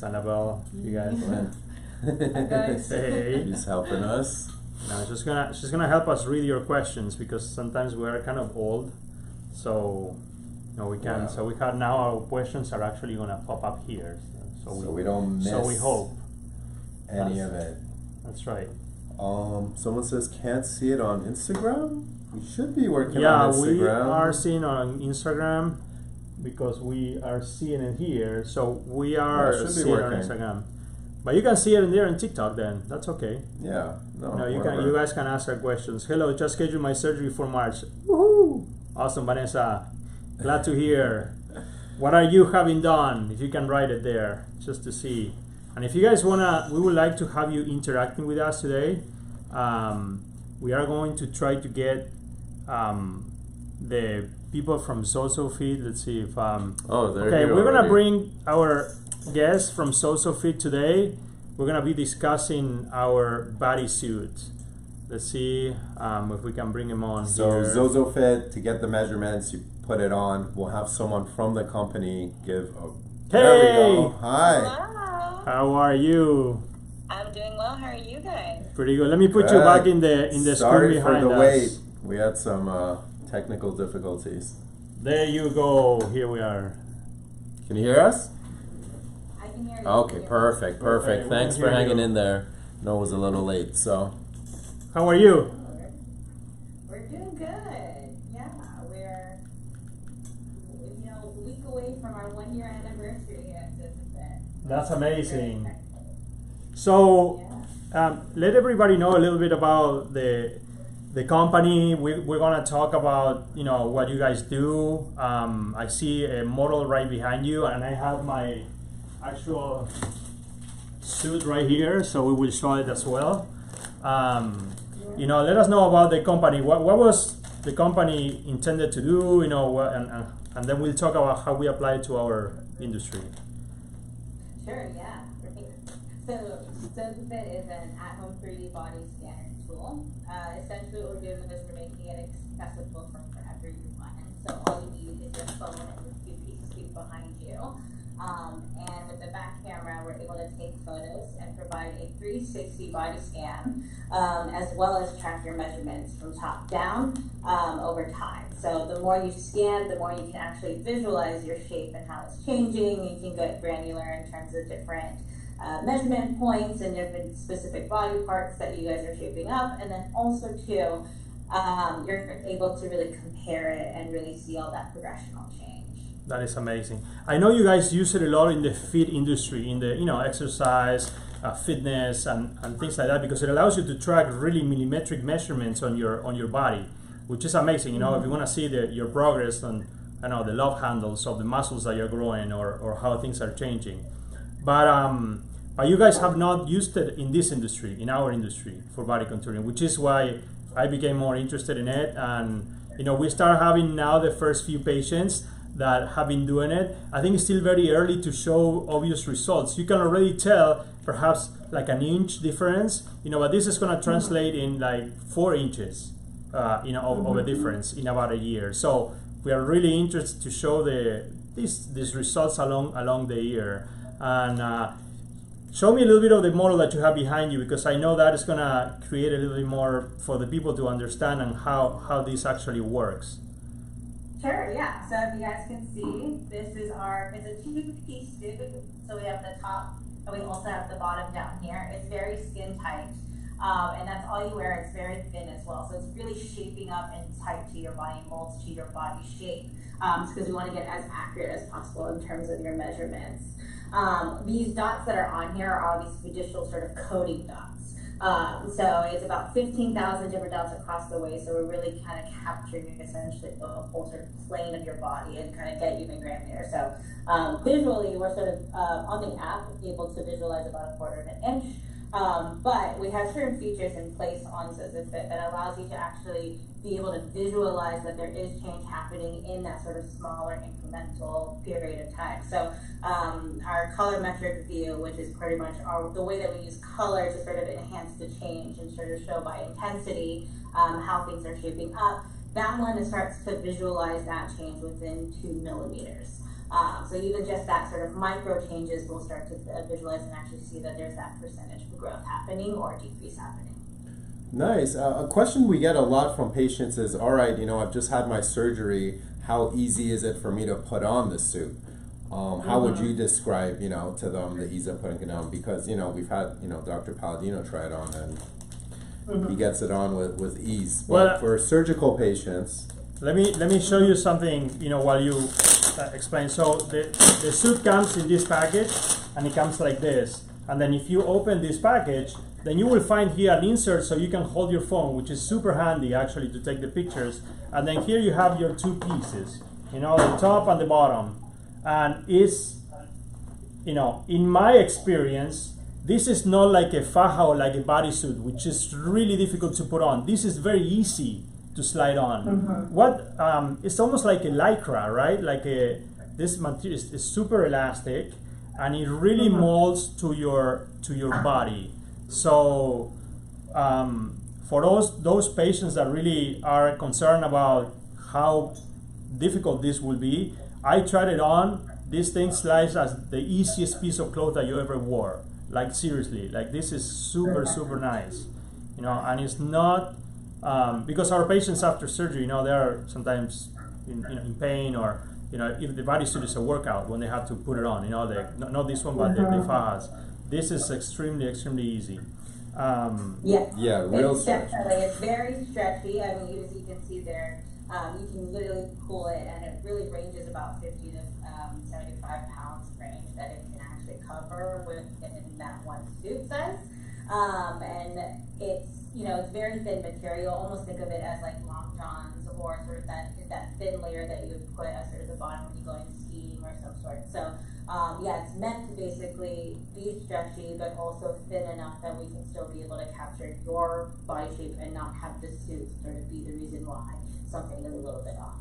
Annabelle, you guys. Hi guys. Hey. She's helping us. No, she's gonna help us read your questions because sometimes we are kind of old, so we can. Yeah. So we have now our questions are actually gonna pop up here. So we don't miss So we hope. any of it. That's right. Someone says can't see it on Instagram. We should be working Yeah, on Instagram. we are seeing on Instagram because we are seeing it here. So we are it should be seeing it on working. Instagram. But you can see it in there on TikTok then. That's okay. Yeah. No. No, you whatever. can. You guys can ask our questions. Hello, just scheduled my surgery for March. Woohoo! Awesome, Vanessa. Glad to hear. What are you having done? If you can write it there, just to see. And if you guys wanna, we would like to have you interacting with us today. We are going to try to get the people from SoulSoFit. Let's see if. Oh, there Okay, you go. we're gonna already. bring our guest from SoulSoFit today. We're gonna be discussing our bodysuit. Let's see if we can bring him on So here. ZozoFit, to get the measurements, you put it on. We'll have someone from the company give a. Hey! There we go. Hi. Hello. How are you? I'm doing well. How are you guys? Pretty good. Let me put you Good. back in the Sorry screen for behind the us. wait. We had some technical difficulties. There you go. Here we are. Can you hear us? I can hear you. Okay, perfect. Okay, we Thanks can for hear hanging you. in there. No, it was a little late, so. How are you? We're doing good. Yeah, we're a week away from our 1 year anniversary at ZozoFit. That's amazing. Very So, Yeah. let everybody know a little bit about the company. We're gonna talk about what you guys do. I see a model right behind you, and I have my actual suit right here, so we will show it as well. Let us know about the company. What was the company intended to do? And then we'll talk about how we apply it to our industry. Sure, yeah. So ZozoFit is an at-home 3D body scanner tool. Essentially what we're doing is we're making it accessible for everyone. So all you need is your phone and the two pieces behind you. And with the back camera, we're able to take photos and provide a 360 body scan, as well as track your measurements from top down over time. So the more you scan, the more you can actually visualize your shape and how it's changing. You can get granular in terms of different measurement points and different specific body parts that you guys are shaping up. And then also too, you're able to really compare it and really see all that progressional change. That is amazing. I know you guys use it a lot in the fit industry, in the exercise, fitness, and things like that, because it allows you to track really millimetric measurements on your body, which is amazing. If you want to see your progress on the love handles of the muscles that you're growing or how things are changing, but you guys have not used it in this industry, in our industry, for body contouring, which is why I became more interested in it. And we start having now the first few patients that have been doing it. I think it's still very early to show obvious results. You can already tell perhaps like an inch difference, but this is going to translate in like 4 inches, of a difference in about a year. So we are really interested to show these results along the year. And show me a little bit of the model that you have behind you, because I know that is going to create a little bit more for the people to understand and how this actually works. Sure, yeah. So if you guys can see, it's a two-piece suit. So we have the top and we also have the bottom down here. It's very skin tight. And that's all you wear. It's very thin as well. So it's really shaping up and tight to your body, molds to your body shape. Because we want to get as accurate as possible in terms of your measurements. These dots that are on here are all these fiducial sort of coding dots. So it's about 15,000 different dots across the way. So we're really kind of capturing essentially the whole sort of plane of your body and kind of get even granular. So visually, we're sort of on the app able to visualize about 1/4 of an inch. But we have certain features in place on ZozoFit that allows you to actually be able to visualize that there is change happening in that sort of smaller incremental period of time. So our colorimetric view, which is pretty much the way that we use color to sort of enhance the change and sort of show by intensity how things are shaping up, that one starts to visualize that change within 2 millimeters. So even just that sort of micro changes, we'll start to visualize and actually see that there's that percentage of growth happening or decrease happening. Nice. A question we get a lot from patients is, all right, I've just had my surgery. How easy is it for me to put on the suit? How would you describe, to them the ease of putting it on? Because, we've had, Dr. Palladino try it on and he gets it on with ease. But Well, for surgical patients, let me show you something, while you explain. So the suit comes in this package, and it comes like this. And then if you open this package, then you will find here an insert so you can hold your phone, which is super handy actually to take the pictures. And then here you have your two pieces, the top and the bottom. And in my experience, this is not like a faja or like a bodysuit, which is really difficult to put on. This is very easy to slide on. It's almost like a lycra, right? This material is super elastic, and it really molds to your body. So for those patients that really are concerned about how difficult this will be, I tried it on. This thing slides as the easiest piece of clothes that you ever wore. Like seriously, this is super nice, and it's not because our patients after surgery, they are sometimes in pain, or if the bodysuit is a workout when they have to put it on, not this one, but the fajas. This is extremely easy. Yeah, real stretch. Definitely, it's very stretchy. I mean, as you can see there, you can literally pull it, and it really ranges about 50 to 75 pounds range that it can actually cover within that one suit size. And it's very thin material. Almost think of it as like long johns, or sort of that thin layer that you would put as sort of the bottom when you go into skiing or some sort. So it's meant to basically be stretchy, but also thin enough that we can still be able to capture your body shape and not have the suit sort of be the reason why something is a little bit off.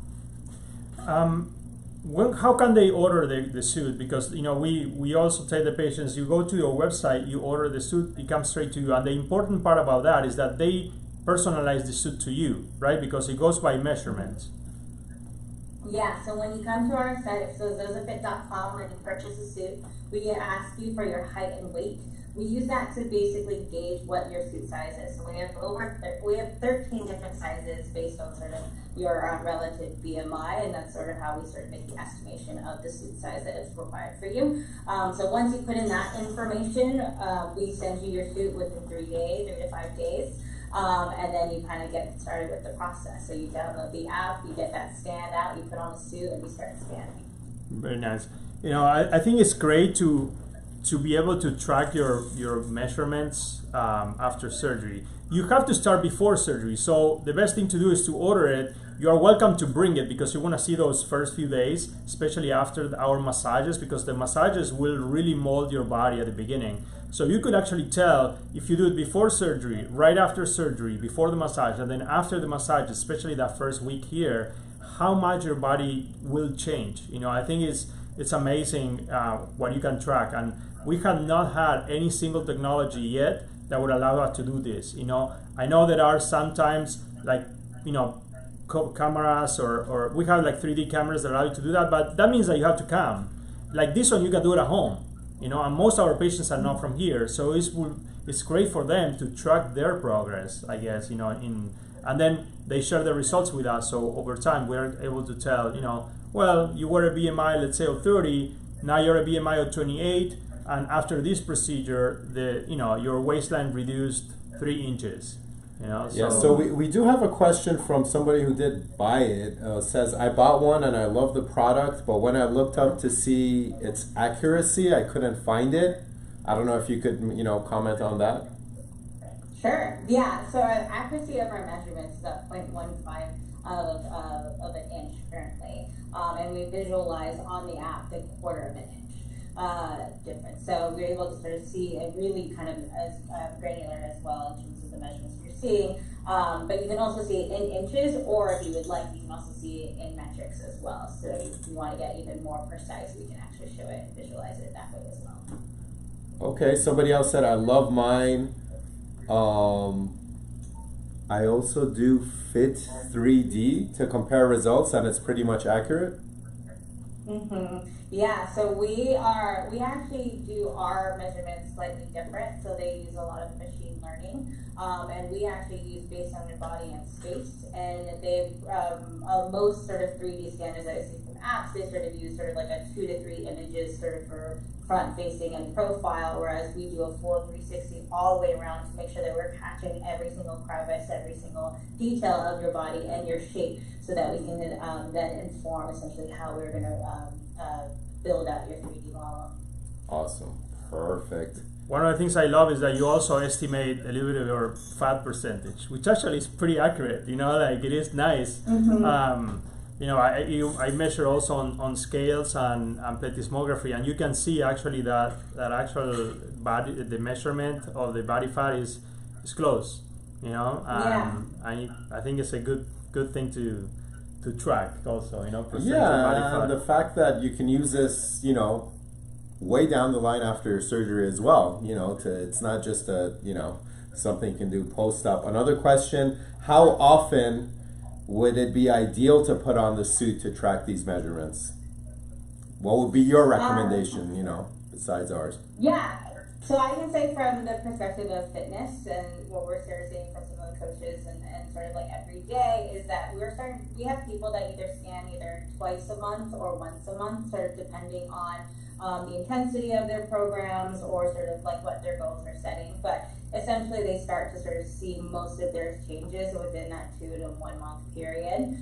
How can they order the suit? Because we also tell the patients, you go to your website, you order the suit, it comes straight to you. And the important part about that is that they personalize the suit to you, right? Because it goes by measurements. Yeah, so when you come to our site, so zozafit.com, and you purchase a suit, we can ask you for your height and weight. We use that to basically gauge what your suit size is. So we have 13 different sizes based on sort of your relative BMI, and that's sort of how we sort of make the estimation of the suit size that is required for you. So once you put in that information, we send you your suit within 3 to 5 days. And then you kind of get started with the process. So you download the app, you get that scanned out, you put on a suit, and you start scanning. Very nice. I think it's great to be able to track your measurements after surgery. You have to start before surgery. So the best thing to do is to order it. You are welcome to bring it, because you want to see those first few days, especially after our massages, because the massages will really mold your body at the beginning. So you could actually tell if you do it before surgery, right after surgery, before the massage, and then after the massage, especially that first week here, how much your body will change. I think it's amazing what you can track. And we have not had any single technology yet that would allow us to do this. I know there are sometimes cameras or we have 3D cameras that allow you to do that, but that means that you have to come. Like this one, you can do it at home. And most of our patients are not from here, so it's great for them to track their progress, I guess. And then they share the results with us. So over time, we're able to tell, well, you were a BMI, let's say, of 30. Now you're a BMI of 28, and after this procedure, your waistline reduced 3 inches. So we do have a question from somebody who did buy it. Says, I bought one and I love the product, but when I looked up to see its accuracy, I couldn't find it. I don't know if you could, comment on that. Sure. Yeah. So our accuracy of our measurements is at 0.15 of an inch currently, and we visualize on the app the quarter of an inch difference. So we're able to sort of see it really kind of as granular as well in terms of the measurements you're seeing. But you can also see it in inches, or if you would like, you can also see it in metrics as well. So if you want to get even more precise, we can actually show it and visualize it that way as well. Okay, somebody else said, I love mine. I also do Fit 3D to compare results, and it's pretty much accurate. Yeah, so we actually do our measurements slightly different. So they use a lot of machine learning, and we actually use based on your body and space. And they most sort of 3D scanners that I see from apps, they sort of use sort of like a 2 to 3 images sort of for front facing and profile, whereas we do a full 360 all the way around to make sure that we're catching every single crevice, every single detail of your body and your shape, so that we can then inform essentially how we're going to build out your 3D model. Awesome. Perfect. One of the things I love is that you also estimate a little bit of your fat percentage, which actually is pretty accurate. You know, like it is nice. You know, I measure also on scales and plethysmography, and you can see actually that actual body, the measurement of the body fat is close. You know, I think it's a good thing to track also. You know, percentage of body fat. And the fact that you can use this, you know, way down the line after your surgery as well. You know, it's not just something you can do post-op. Another question: how often would it be ideal to put on the suit to track these measurements? What would be your recommendation, besides ours? Yeah, so I can say from the perspective of fitness and what we're sort of seeing from some of the coaches and sort of like every day is that we have people that either scan either twice a month or once a month, sort of depending on the intensity of their programs or sort of like what their goals are setting. But essentially they start to sort of see most of their changes within that 2 to 1 month period.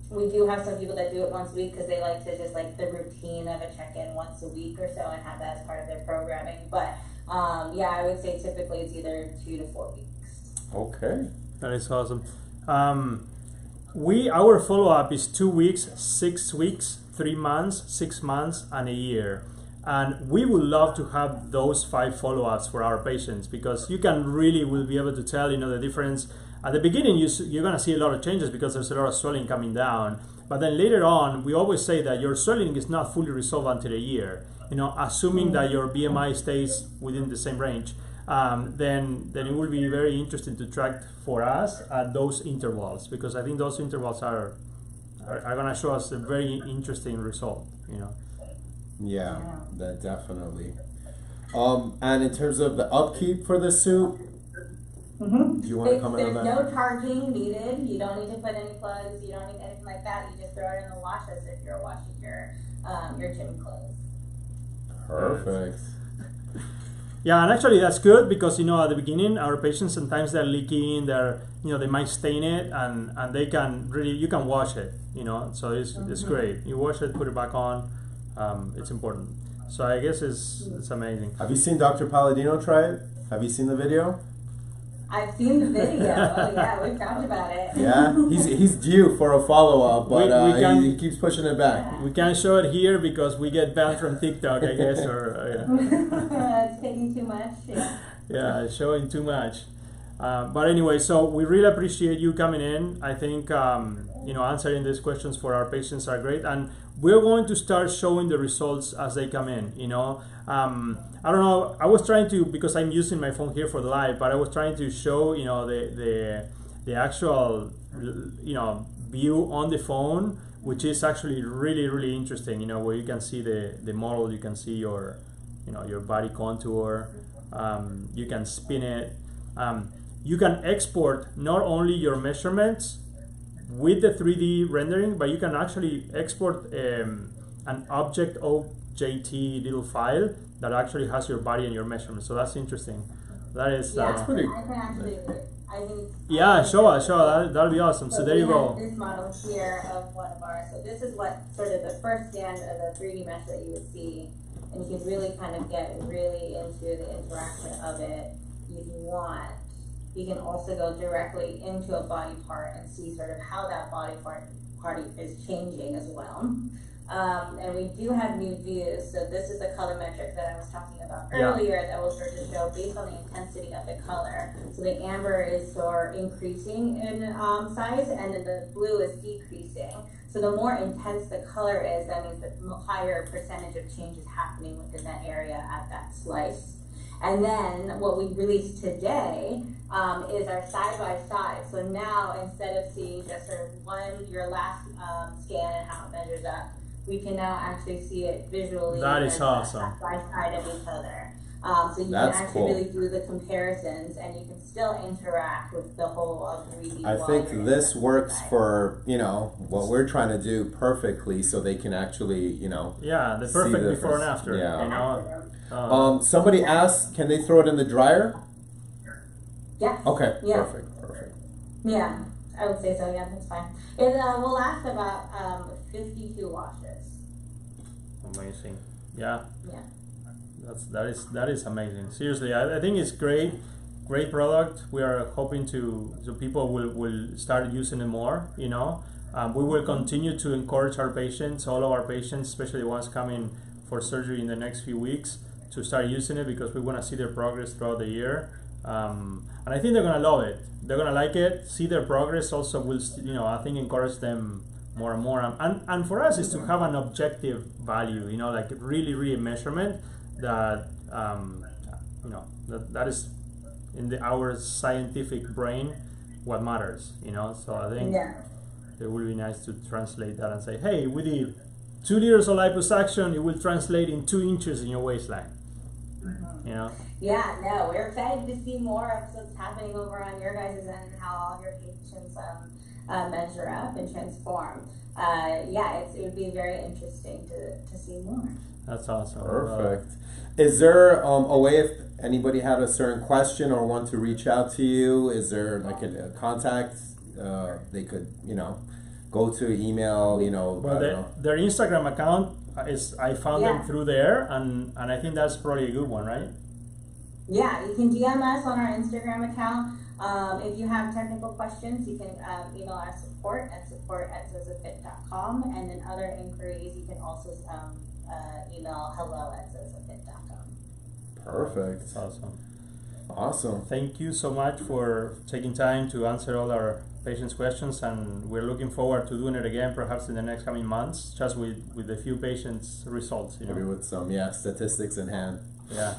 We do have some people that do it once a week because they like to just like the routine of a check-in once a week or so and have that as part of their programming. But I would say typically it's either 2 to 4 weeks. Okay. That is awesome. Our follow-up is 2 weeks, 6 weeks, 3 months, 6 months, and a year. And we would love to have those 5 follow-ups for our patients, because you will be able to tell, the difference. At the beginning, you're going to see a lot of changes because there's a lot of swelling coming down. But then later on, we always say that your swelling is not fully resolved until a year. Assuming that your BMI stays within the same range, then it will be very interesting to track for us at those intervals, because I think those intervals are going to show us a very interesting result. Yeah, that definitely. And in terms of the upkeep for the suit, do you want to comment on that? There's no charging needed. You don't need to put any plugs. You don't need anything like that. You just throw it in the wash as if you're washing your gym clothes. Perfect. Yeah, and actually that's good because at the beginning our patients sometimes they're leaking, they might stain it, and they can you can wash it, so it's great. You wash it, put it back on. It's important. So I guess it's amazing. Have you seen Dr. Palladino try it? Have you seen the video? I've seen the video. Oh yeah, we've talked about it. Yeah, he's due for a follow-up, but he keeps pushing it back. We can't show it here because we get banned from TikTok, I guess, or It's taking too much. Yeah, showing too much. But anyway, so we really appreciate you coming in. I think answering these questions for our patients are great, and we're going to start showing the results as they come in. I don't know. I was trying to, because I'm using my phone here for the live, but I was trying to show the actual view on the phone, which is actually really, really interesting. Where you can see the model, you can see your body contour, you can spin it. You can export not only your measurements with the 3D rendering, but you can actually export an object OJT little file that actually has your body and your measurements. So that's interesting. That is. Yeah, that's pretty. I can actually. I think. Yeah, show us. That'll be awesome. So there you go. This model here of one of ours. So this is what sort of the first scan of the 3D mesh that you would see, and you can really kind of get really into the interaction of it if you want. You can also go directly into a body part and see sort of how that body part is changing as well. And we do have new views. So this is the color metric that I was talking about earlier that will start to show based on the intensity of the color. So the amber is increasing in size, and then the blue is decreasing. So the more intense the color is, that means the higher percentage of change is happening within that area at that slice. And then what we released today is our side-by-side. So now instead of seeing just sort of your last scan and how it measures up we can now actually see it visually. That is and, awesome. side by side of each other. So you That's can actually cool. really do the comparisons, and you can still interact with the whole of 3D. I while think you're this in works the for, you know, what we're trying to do perfectly so they can actually, you know. Yeah, the See perfect the before and difference. after. Yeah. You know. Somebody asked, can they throw it in the dryer? Yes. Okay, Yeah. perfect. Yeah, I would say so. Yeah, that's fine. It will last about 52 washes. Amazing. Yeah. Yeah. That is amazing. Seriously, I think it's great product. We are hoping so people will start using it more. You know, we will continue to encourage our patients, all of our patients, especially the ones coming for surgery in the next few weeks, to start using it because we want to see their progress throughout the year. And I think they're gonna love it. They're gonna like it. See their progress. Also, will I think encourage them more and more. And for us is to have an objective value. You know, like really a measurement that that is in our scientific brain what matters. You know, so I think it would be nice to translate that and say, hey, we did 2 liters of liposuction. It will translate in 2 inches in your waistline. You know. Yeah, no, we're excited to see more of what's happening over on your guys' end and how all your patients measure up and transform. It would be very interesting to see more. That's awesome. Perfect. Is there a way if anybody had a certain question or want to reach out to you? Is there like a contact they could, go to email, Well, their Instagram account I found them through there, and I think that's probably a good one, right? Yeah, you can DM us on our Instagram account. If you have technical questions, you can email our support@zozafit.com, and then other inquiries, you can also email hello@zozafit.com. Perfect. That's awesome. Awesome. Thank you so much for taking time to answer all our patients' questions, and we're looking forward to doing it again, perhaps in the next coming months, just with a few patients' results. Maybe with some statistics in hand. Yeah.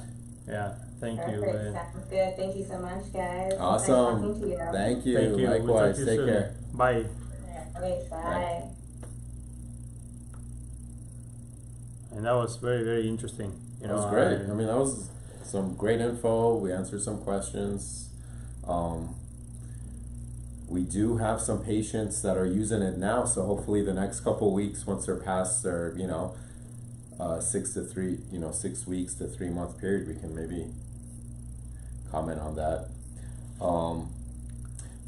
Thank you. Perfect. Sounds good. Thank you so much, guys. Awesome. Nice talking to you. Thank you. Thank you. We'll talk Likewise. to you Take soon. care. Bye. Okay, bye. And that was very interesting. That was great. I mean, that was some great info. We answered some questions. We do have some patients that are using it now, so hopefully the next couple weeks, once they're past their 6 weeks to 3 month period, we can maybe comment on that.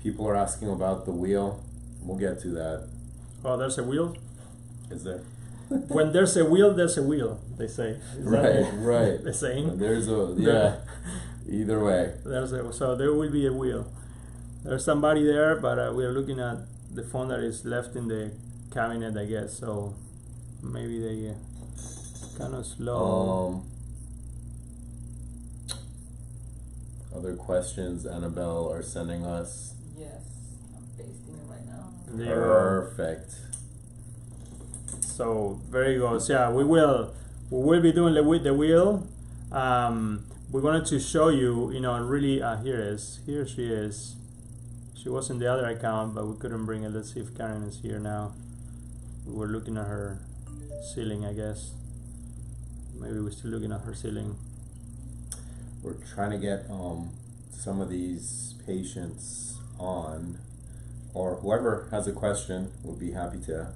People are asking about the wheel. We'll get to that. Oh, there's a wheel. Is there? When there's a wheel, there's a wheel. They say. Is that Right. the saying? There's either way. So there will be a wheel. There's somebody there, but we are looking at the phone that is left in the cabinet, I guess. So maybe they kind of slow. Other questions Annabelle are sending us. Yes, I'm pasting it right now. There you go. Perfect. So very good. So, yeah, we will be doing the wheel. We wanted to show you, really. Here she is. She was in the other account, but we couldn't bring it. Let's see if Karen is here now. We were looking at her ceiling, I guess. Maybe we're still looking at her ceiling. We're trying to get some of these patients on, or whoever has a question would be happy to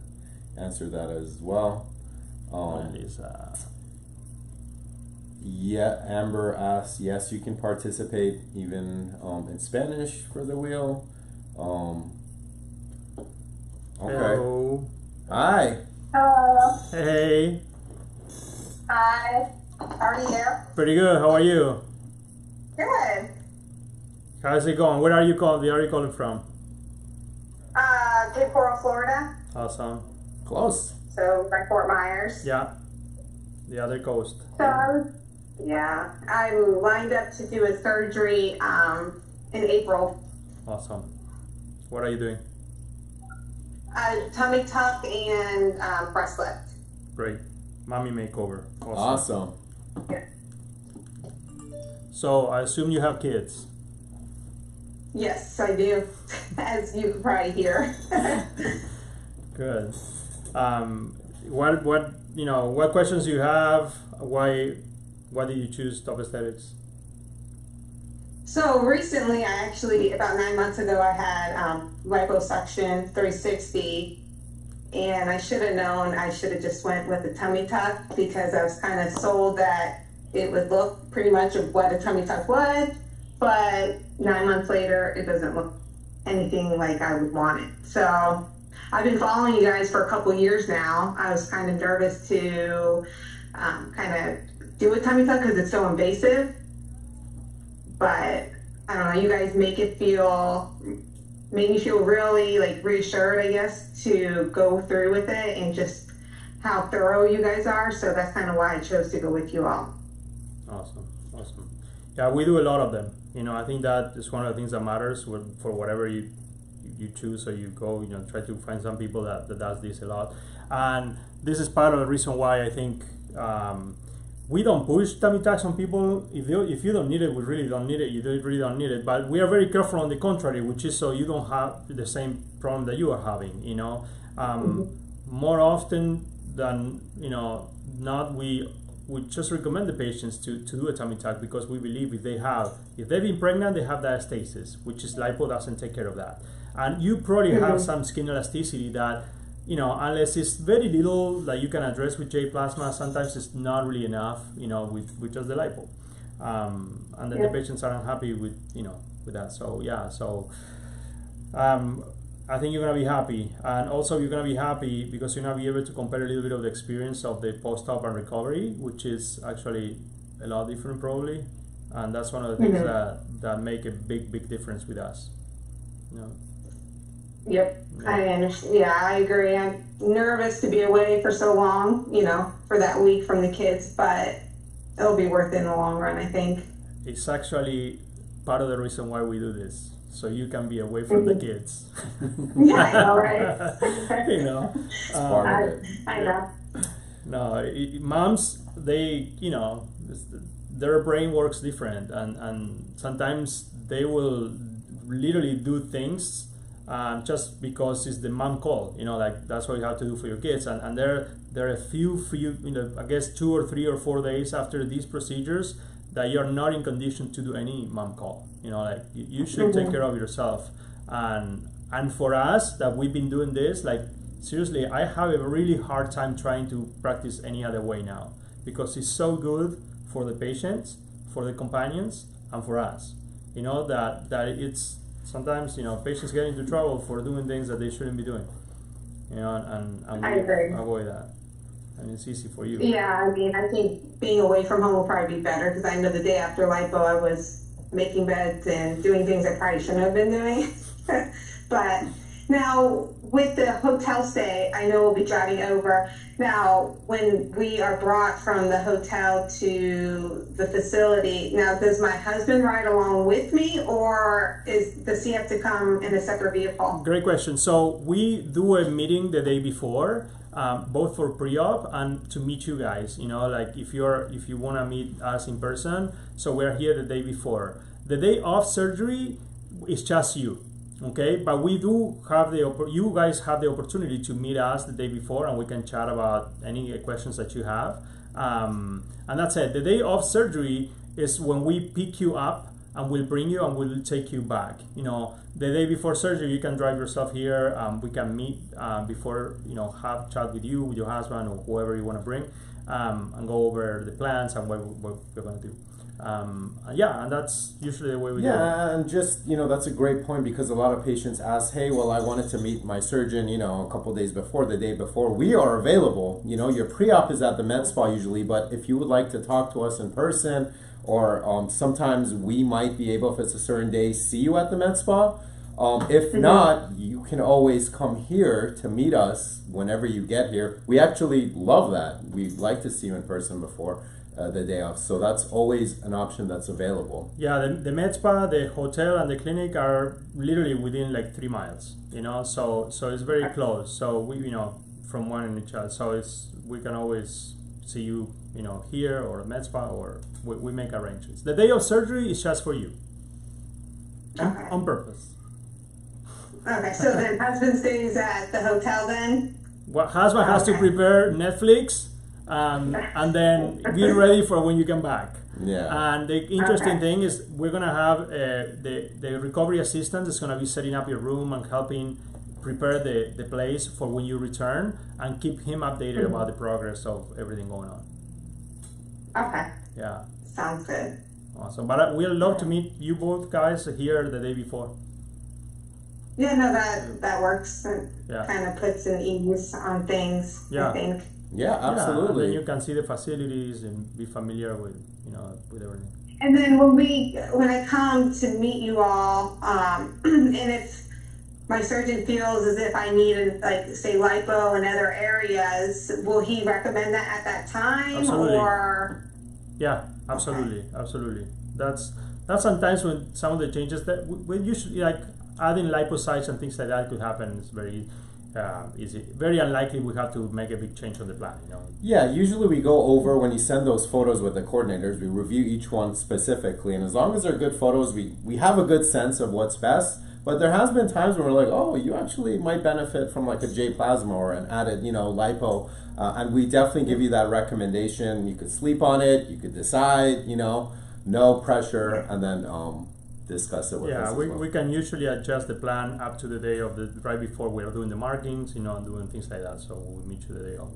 answer that as well. Amber asks, yes, you can participate even in Spanish for the wheel. Okay. Hello. Hi. Hello. Hey. Hi. How are you? Pretty good. How are you? Good. How's it going? Where are you calling? Where are you calling from? Cape Coral, Florida. Awesome. Close. So by Fort Myers. Yeah. The other coast. So I'm lined up to do a surgery in April. Awesome. What are you doing? Tummy tuck and breast lift. Great. Mommy makeover. Awesome. Yeah. So I assume you have kids. Yes, I do, as you can probably hear. Good. what you know, what questions do you have? Why did you choose Top Aesthetics? So recently, I actually, about 9 months ago, I had liposuction 360, and I should have known I should have just went with a tummy tuck because I was kind of sold that it would look pretty much of what a tummy tuck was, but 9 months later, it doesn't look anything like I would want it. So I've been following you guys for a couple years now. I was kind of nervous to kind of do a tummy tuck because it's so invasive. But I don't know, you guys make me feel really like reassured, I guess, to go through with it and just how thorough you guys are. So that's kind of why I chose to go with you all. Awesome. Yeah, we do a lot of them. You know, I think that is one of the things that matters for whatever you choose or you go, you know, try to find some people that does this a lot. And this is part of the reason why I think we don't push tummy tucks on people. If you don't need it, we really don't need it. You really don't need it. But we are very careful on the contrary, which is so you don't have the same problem that you are having, you know. More often than, you know, not, we just recommend the patients to do a tummy tuck because we believe if they've been pregnant, they have diastasis, which is lipo doesn't take care of that. And you probably have some skin elasticity that, you know, unless it's very little that you can address with J plasma, sometimes it's not really enough, you know, with just the lipo. And then the patients are unhappy with, you know, with that. So yeah, I think you're gonna be happy, and also you're gonna be happy because you're gonna be able to compare a little bit of the experience of the post-op and recovery, which is actually a lot different probably, and that's one of the things that make a big difference with us. You know? Yep, I understand. Yeah, I agree. I'm nervous to be away for so long, you know, for that week from the kids, but it'll be worth it in the long run, I think. It's actually part of the reason why we do this, so you can be away from the kids. Yeah, I know, right? You know, It's part of it. I know. No, moms, they, you know, their brain works different, and sometimes they will literally do things just because it's the mom call, you know, like that's what you have to do for your kids. And there are a few, you know, I guess 2 or 3 or 4 days after these procedures that you're not in condition to do any mom call. You know, like you should take care of yourself. And for us that we've been doing this, like seriously, I have a really hard time trying to practice any other way now because it's so good for the patients, for the companions, and for us. You know, that it's sometimes, you know, patients get into trouble for doing things that they shouldn't be doing. You know, and I agree. avoid that. And it's easy for you. Yeah, I mean, I think being away from home will probably be better because I know the day after lipo, I was making beds and doing things I probably shouldn't have been doing. But now with the hotel stay, I know we'll be driving over. Now, when we are brought from the hotel to the facility, now does my husband ride along with me, or does he have to come in a separate vehicle? Great question. So we do a meeting the day before, both for pre-op and to meet you guys. You know, like if you want to meet us in person. So we're here the day before. The day of surgery is just you. Okay, but we do have you guys have the opportunity to meet us the day before, and we can chat about any questions that you have. And that's it. The day of surgery is when we pick you up and we'll bring you and we'll take you back. You know, the day before surgery, you can drive yourself here. We can meet before, you know, have chat with you, with your husband, or whoever you want to bring, and go over the plans and what we're going to do. Yeah, and that's usually the way we do it. Yeah, and just, you know, that's a great point because a lot of patients ask, hey, well, I wanted to meet my surgeon, you know, a couple days before, the day before. We are available. You know, your pre-op is at the med spa usually, but if you would like to talk to us in person, or sometimes we might be able, if it's a certain day, see you at the med spa. If not, you can always come here to meet us whenever you get here. We actually love that. We'd like to see you in person before the day off. So that's always an option that's available. Yeah, the med spa, the hotel, and the clinic are literally within like 3 miles. You know, so it's very close. So we, you know, from one in each other. So we can always see you, you know, here or a med spa, or we make arrangements. The day of surgery is just for you. Okay. On purpose. Okay, so then husband stays at the hotel then? husband has to Okay. prepare Netflix, and then be ready for when you come back. Yeah. And the interesting Okay. thing is we're gonna have the recovery assistant is gonna be setting up your room and helping prepare the place for when you return, and keep him updated about the progress of everything going on. Okay, Yeah, sounds good. awesome. But we'd love to meet you both guys here the day before. Yeah, no, that works. It Yeah. kind of puts an ease on things, Yeah. I think. Yeah, Yeah, and absolutely. then you can see the facilities and be familiar with with everything. And then when I come to meet you all, and if my surgeon feels as if I need, like, say, lipo in other areas, will he recommend that at that time? Absolutely. Or, Yeah, absolutely, absolutely. That's sometimes when some of the changes that we usually, like adding lipocytes and things like that, could happen. It's very easy. Very unlikely we have to make a big change on the plan. Yeah, usually we go over, when you send those photos with the coordinators, we review each one specifically, and as long as they're good photos, we have a good sense of what's best. But there has been times when we're like, oh, you actually might benefit from like a J plasma or an added, lipo, and we definitely give you that recommendation. You could sleep on it, you could decide, no pressure, and then discuss it with us. Yeah, as we, well. we can usually adjust the plan up to the day of right before we're doing the markings, and doing things like that. So we'll meet you the day of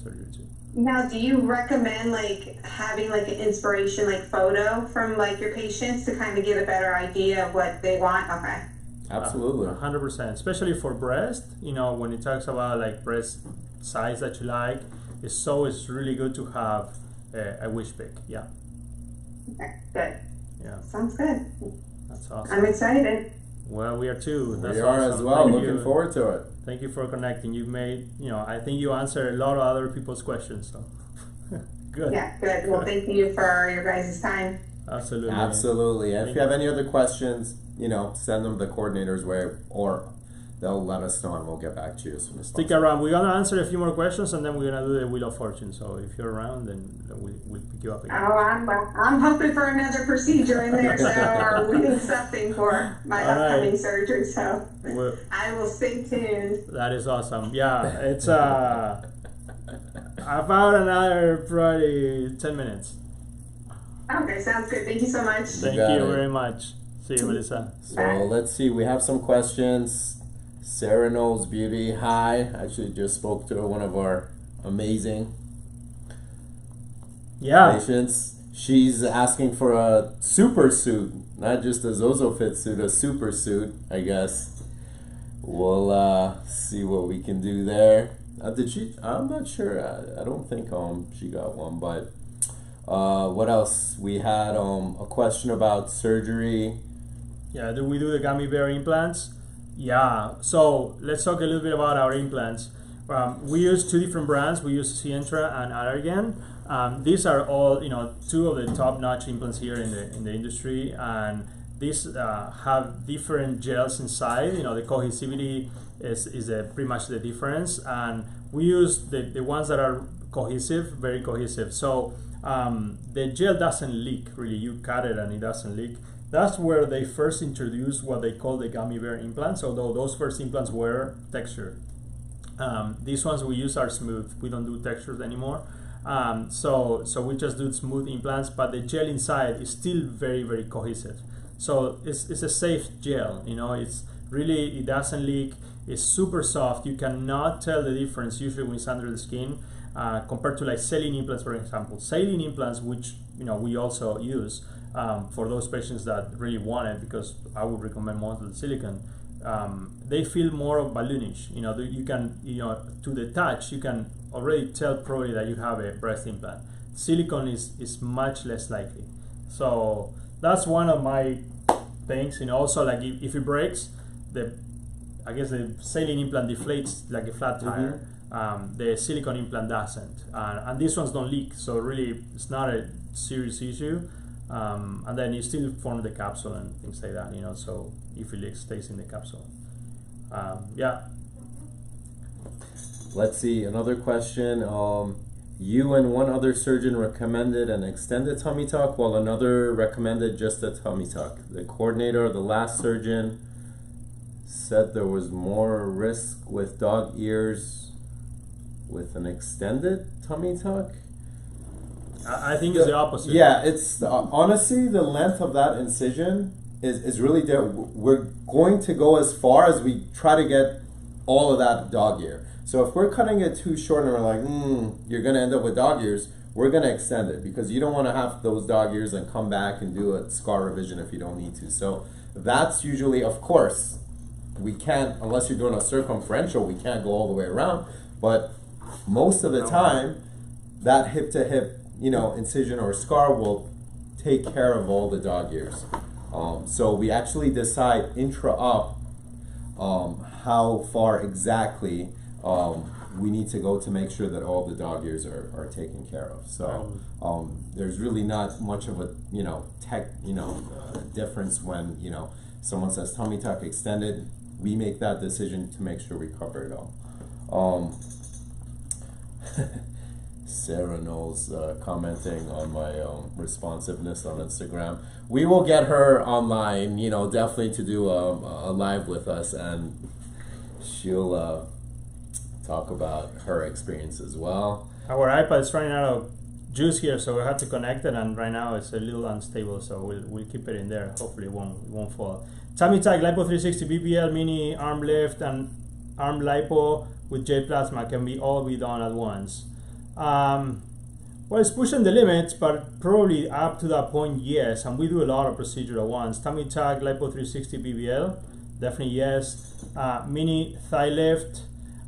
surgery too. now, do you recommend, like, having, like, an inspiration, like, photo from, like, your patients to kind of get a better idea of what they want? Okay. Absolutely. 100%, especially for breast. When it talks about like breast size that you like, it's really good to have a wish pick. Yeah, Okay, good. yeah, Sounds good. that's awesome. I'm excited. Well, we are too. That's We are awesome. as well. Thank Looking you. forward to it. Thank you for connecting. You made, I think you answered a lot of other people's questions. So good. Yeah, good. Well, thank you for your guys' time. Absolutely. Absolutely. And if Thank you have any other questions, send them the coordinators way, or they'll let us know and we'll get back to you as soon as Stick possible. around. We're gonna answer a few more questions, and then we're gonna do the Wheel of Fortune. So if you're around, then we'll pick you up again. Oh, I'm hoping for another procedure in there, so or we need something for my All right. upcoming surgery. So Well, I will stay tuned. that is awesome. Yeah, it's about another probably 10 minutes. Okay, sounds good. Thank you so much. Thank got you it. very much. See you, Melissa. So let's see, we have some questions. Sarah Knowles Beauty, hi. Actually just spoke to one of our amazing Yeah, patients. She's asking for a super suit, not just a ZozoFit suit, a super suit, I guess. We'll see what we can do there. Did she? I'm not sure. I don't think she got one, but what else? We had a question about surgery. yeah. Do we do the gummy bear implants? Yeah. So let's talk a little bit about our implants. We use two different brands. We use Sientra and Allergan. These are all, two of the top-notch implants here in the industry, and these have different gels inside. The cohesivity is pretty much the difference, and we use the ones that are cohesive, very cohesive. So the gel doesn't leak. Really, you cut it and it doesn't leak. That's where they first introduced what they call the gummy bear implants, although those first implants were textured. These ones we use are smooth. We don't do textures anymore. So we just do smooth implants, but the gel inside is still very, very cohesive. So it's a safe gel. It doesn't leak. It's super soft. You cannot tell the difference usually when it's under the skin compared to like saline implants, for example. Saline implants, which we also use for those patients that really want it, because I would recommend more to the silicone. They feel more balloonish. You can, to the touch, you can already tell probably that you have a breast implant. Silicone is much less likely. So that's one of my things. Also, like if it breaks, I guess the saline implant deflates like a flat tire. The silicone implant doesn't, and these ones don't leak. So really, it's not a serious issue. And then you still form the capsule and things like that, so if it leaks, stays in the capsule. Yeah. Let's see, another question. You and one other surgeon recommended an extended tummy tuck, while another recommended just a tummy tuck. The coordinator, the last surgeon, said there was more risk with dog ears with an extended tummy tuck. I think it's the opposite. Yeah, it's honestly the length of that incision is really there. We're going to go as far as we try to get all of that dog ear. So if we're cutting it too short and we're like, you're going to end up with dog ears, we're going to extend it because you don't want to have those dog ears and come back and do a scar revision if you don't need to. So that's usually, of course, we can't, unless you're doing a circumferential, we can't go all the way around. But most of the time, that hip to hip, incision or scar will take care of all the dog ears. So we actually decide intra-op how far exactly we need to go to make sure that all the dog ears are taken care of. So there's really not much of a difference when someone says tummy tuck extended. We make that decision to make sure we cover it all. Sarah Knowles commenting on my responsiveness on Instagram. We will get her online, definitely to do a live with us, and she'll talk about her experience as well. Our iPad is running out of juice here, so we have to connect it, and right now it's a little unstable, so we'll keep it in there. Hopefully it won't fall. Tummy tuck, Lipo 360 BBL, mini arm lift, and arm lipo with J plasma can all be done at once. Well, it's pushing the limits, but probably up to that point, yes. And we do a lot of procedure at once. Tummy tuck, Lipo 360 BBL, definitely yes. Mini thigh lift.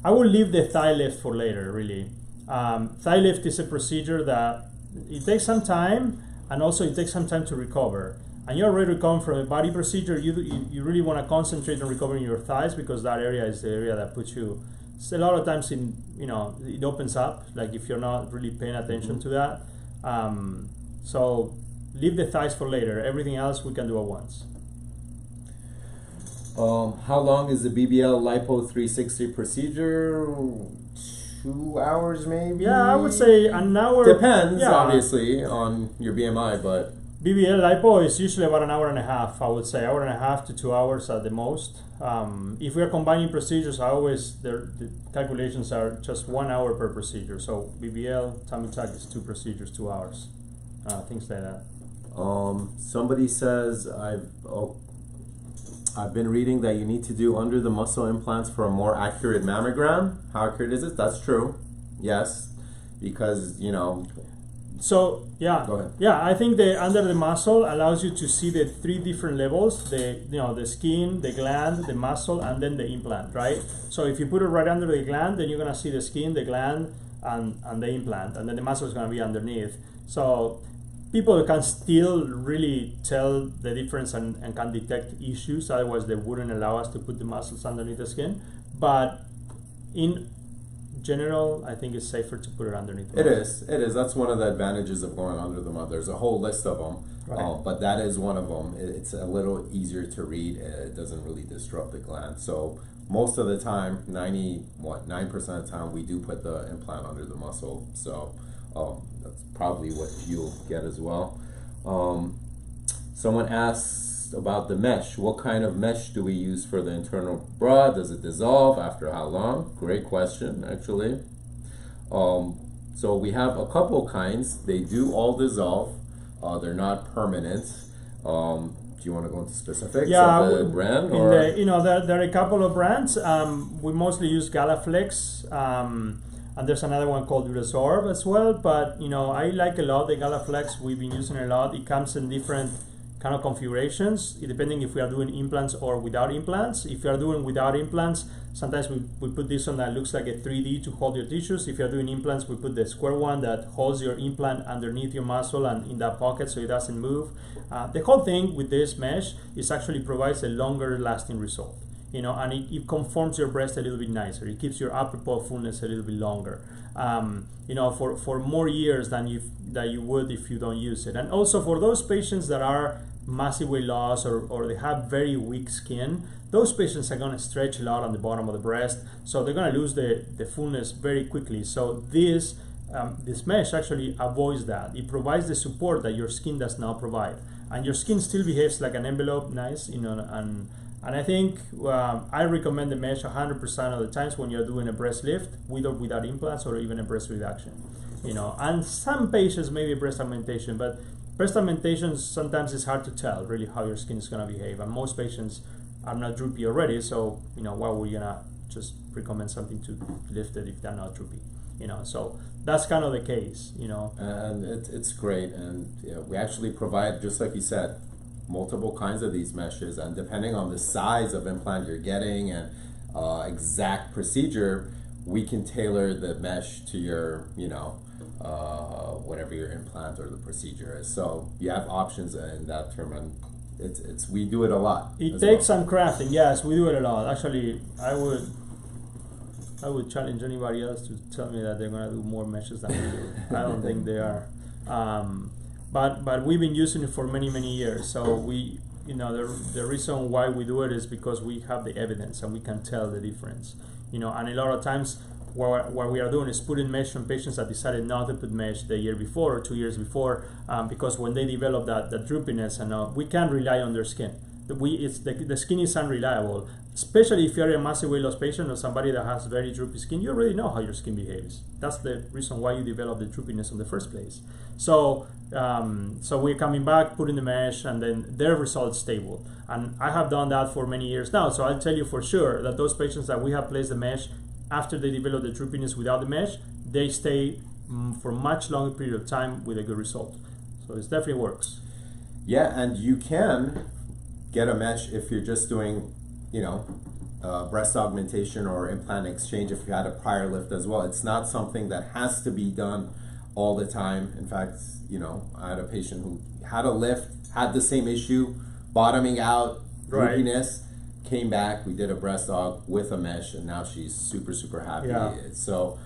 I will leave the thigh lift for later, really. Thigh lift is a procedure that it takes some time, and also it takes some time to recover. And you're already recovering from a body procedure. You really want to concentrate on recovering your thighs because that area is the area that puts you. So a lot of times it opens up, like if you're not really paying attention to that. So leave the thighs for later. Everything else we can do at once. How long is the BBL Lipo 360 procedure? 2 hours maybe? Yeah, I would say an hour. Depends, yeah. Obviously, on your BMI, but... BBL Lipo is usually about an hour and a half, I would say. Hour and a half to 2 hours at the most. If we are combining procedures, the calculations are just 1 hour per procedure. So BBL, tummy tuck is 2 procedures, 2 hours. Things like that. Somebody says, I've been reading that you need to do under the muscle implants for a more accurate mammogram. How accurate is it? That's true. Yes. Because, So yeah, Go ahead. Yeah, I think the under the muscle allows you to see the 3 different levels: the skin, the gland, the muscle, and then the implant, right? So if you put it right under the gland, then you're gonna see the skin, the gland, and the implant, and then the muscle is gonna be underneath. So people can still really tell the difference and can detect issues. Otherwise, they wouldn't allow us to put the muscles underneath the skin. But in general, I think it's safer to put it underneath the muscle. It is. That's one of the advantages of going under the muscle. There's a whole list of them, Right. but that is one of them. It's a little easier to read. It doesn't really disrupt the gland. So most of the time, 9% of the time, we do put the implant under the muscle. So that's probably what you'll get as well. Someone asked about the mesh. What kind of mesh do we use for the internal bra? Does it dissolve? After how long? Great question, actually. So we have a couple kinds. They do all dissolve. They're not permanent. Do you want to go into specifics of the brand? Or? There are a couple of brands. We mostly use Galaflex, and there's another one called Resorb as well. But I like a lot the Galaflex. We've been using it a lot. It comes in different kind of configurations, depending if we are doing implants or without implants. If you are doing without implants, sometimes we put this one that looks like a 3D to hold your tissues. If you are doing implants, we put the square one that holds your implant underneath your muscle and in that pocket so it doesn't move. The whole thing with this mesh is actually provides a longer lasting result, and it conforms your breast a little bit nicer. It keeps your upper pole fullness a little bit longer, for more years than you would if you don't use it. And also for those patients that are massive weight loss or they have very weak skin, those patients are going to stretch a lot on the bottom of the breast, so they're going to lose the fullness very quickly. So this mesh actually avoids that. It provides the support that your skin does not provide, and your skin still behaves like an envelope, nice, and And I think I recommend the mesh 100% of the times when you're doing a breast lift, with or without implants, or even a breast reduction. And some patients maybe breast augmentation, but breast augmentation sometimes it's hard to tell really how your skin is going to behave, and most patients are not droopy already, so why would you not just recommend something to lift it if they're not droopy? So that's kind of the case. And it's great, and we actually provide, just like you said, multiple kinds of these meshes, and depending on the size of implant you're getting and exact procedure, we can tailor the mesh to your whatever your implant or the procedure is. So you have options in that term, and it's we do it a lot. It takes some crafting. Yes, we do it a lot. Actually, I would challenge anybody else to tell me that they're gonna do more meshes than we do. I don't think they are. But we've been using it for many years. So we, the reason why we do it is because we have the evidence and we can tell the difference. And a lot of times what we are doing is putting mesh on patients that decided not to put mesh the year before or 2 years before, because when they develop that droopiness, and we can't rely on their skin. The skin is unreliable, especially if you're a massive weight loss patient or somebody that has very droopy skin. You already know how your skin behaves. That's the reason why you develop the droopiness in the first place. So we're coming back, putting the mesh, and then their results stable. And I have done that for many years now. So I'll tell you for sure that those patients that we have placed the mesh after they develop the droopiness without the mesh, they stay for a much longer period of time with a good result. So it definitely works. Yeah, and you can get a mesh if you're just doing, breast augmentation or implant exchange if you had a prior lift as well. It's not something that has to be done all the time. In fact, I had a patient who had a lift, had the same issue, bottoming out, droopiness, came back, we did a breast aug with a mesh, and now she's super happy. Yeah. So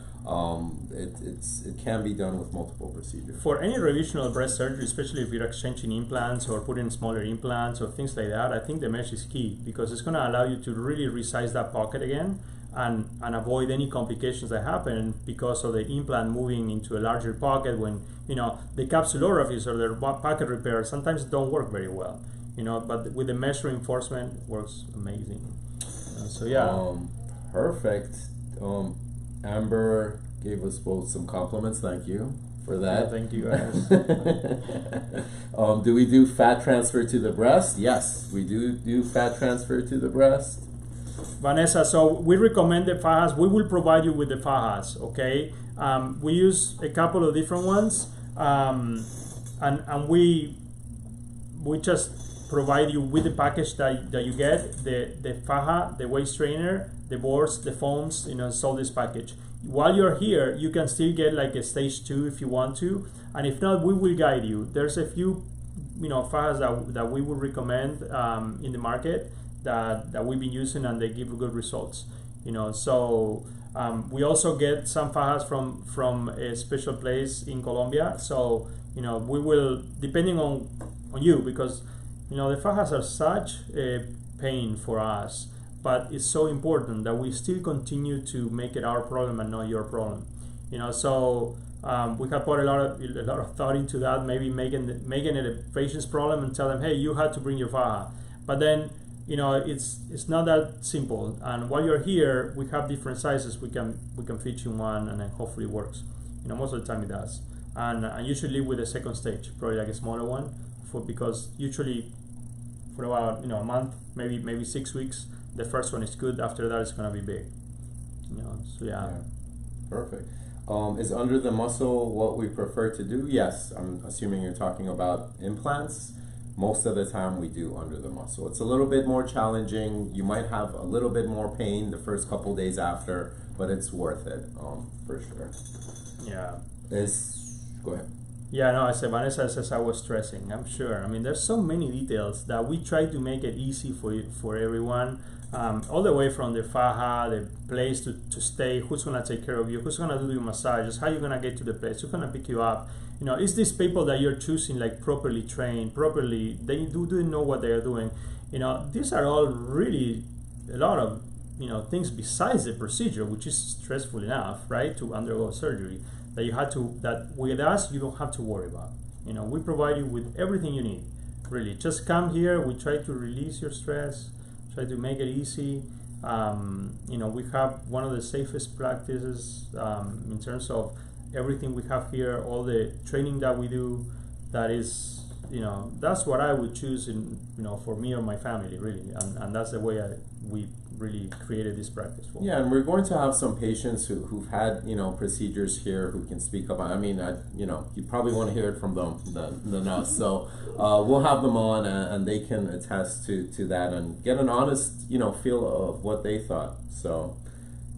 it can be done with multiple procedures. For any revisional breast surgery, especially if you're exchanging implants or putting smaller implants or things like that, I think the mesh is key, because it's going to allow you to really resize that pocket again and avoid any complications that happen because of the implant moving into a larger pocket when, the capsulorrhaphies or the pocket repair sometimes don't work very well. But with the mesh reinforcement, it works amazing. So yeah. Perfect. Amber gave us both some compliments. Thank you for that. Yeah, thank you guys. Do we do fat transfer to the breast? Yes, we do fat transfer to the breast. Vanessa, so we recommend the fajas. We will provide you with the fajas, okay? We use a couple of different ones, and we just provide you with the package that you get, the faja, the waist trainer, the boards, the foams, it's all this package. While you're here, you can still get like a stage 2 if you want to, and if not, we will guide you. There's a few fajas that we would recommend in the market that we've been using, and they give good results. So we also get some fajas from a special place in Colombia. So we will, depending on you, because the fajas are such a pain for us, but it's so important that we still continue to make it our problem and not your problem. So we have put a lot of thought into that, maybe making it a patient's problem and tell them, hey, you had to bring your faja. But then it's not that simple. And while you're here, we have different sizes. We can fit you in one, and then hopefully it works. Most of the time it does. And you should live with a second stage, probably like a smaller one, because usually for about a month, maybe 6 weeks, the first one is good. After that, it's gonna be big. So yeah. Perfect. Is under the muscle what we prefer to do? Yes, I'm assuming you're talking about implants. Most of the time we do under the muscle. It's a little bit more challenging. You might have a little bit more pain the first couple days after, but it's worth it, for sure. Yeah. Go ahead. Yeah, no, as Vanessa says, I was stressing. I'm sure. I mean, there's so many details that we try to make it easy for everyone. All the way from the faja, the place to stay, who's gonna take care of you, who's gonna do your massages, how you're gonna get to the place, who's gonna pick you up. Is these people that you're choosing like properly trained, they do know what they are doing. These are all really a lot of things besides the procedure, which is stressful enough, right, to undergo surgery. That with us you don't have to worry about. We provide you with everything you need. Really, just come here. We try to release your stress. try to make it easy. We have one of the safest practices in terms of everything we have here, all the training that we do. That is, that's what I would choose for me or my family, really, and that's the way we really created this practice for. Yeah, and we're going to have some patients who've had procedures here who can speak up. I mean, you probably want to hear it from them than us. So we'll have them on, and they can attest to that and get an honest feel of what they thought. So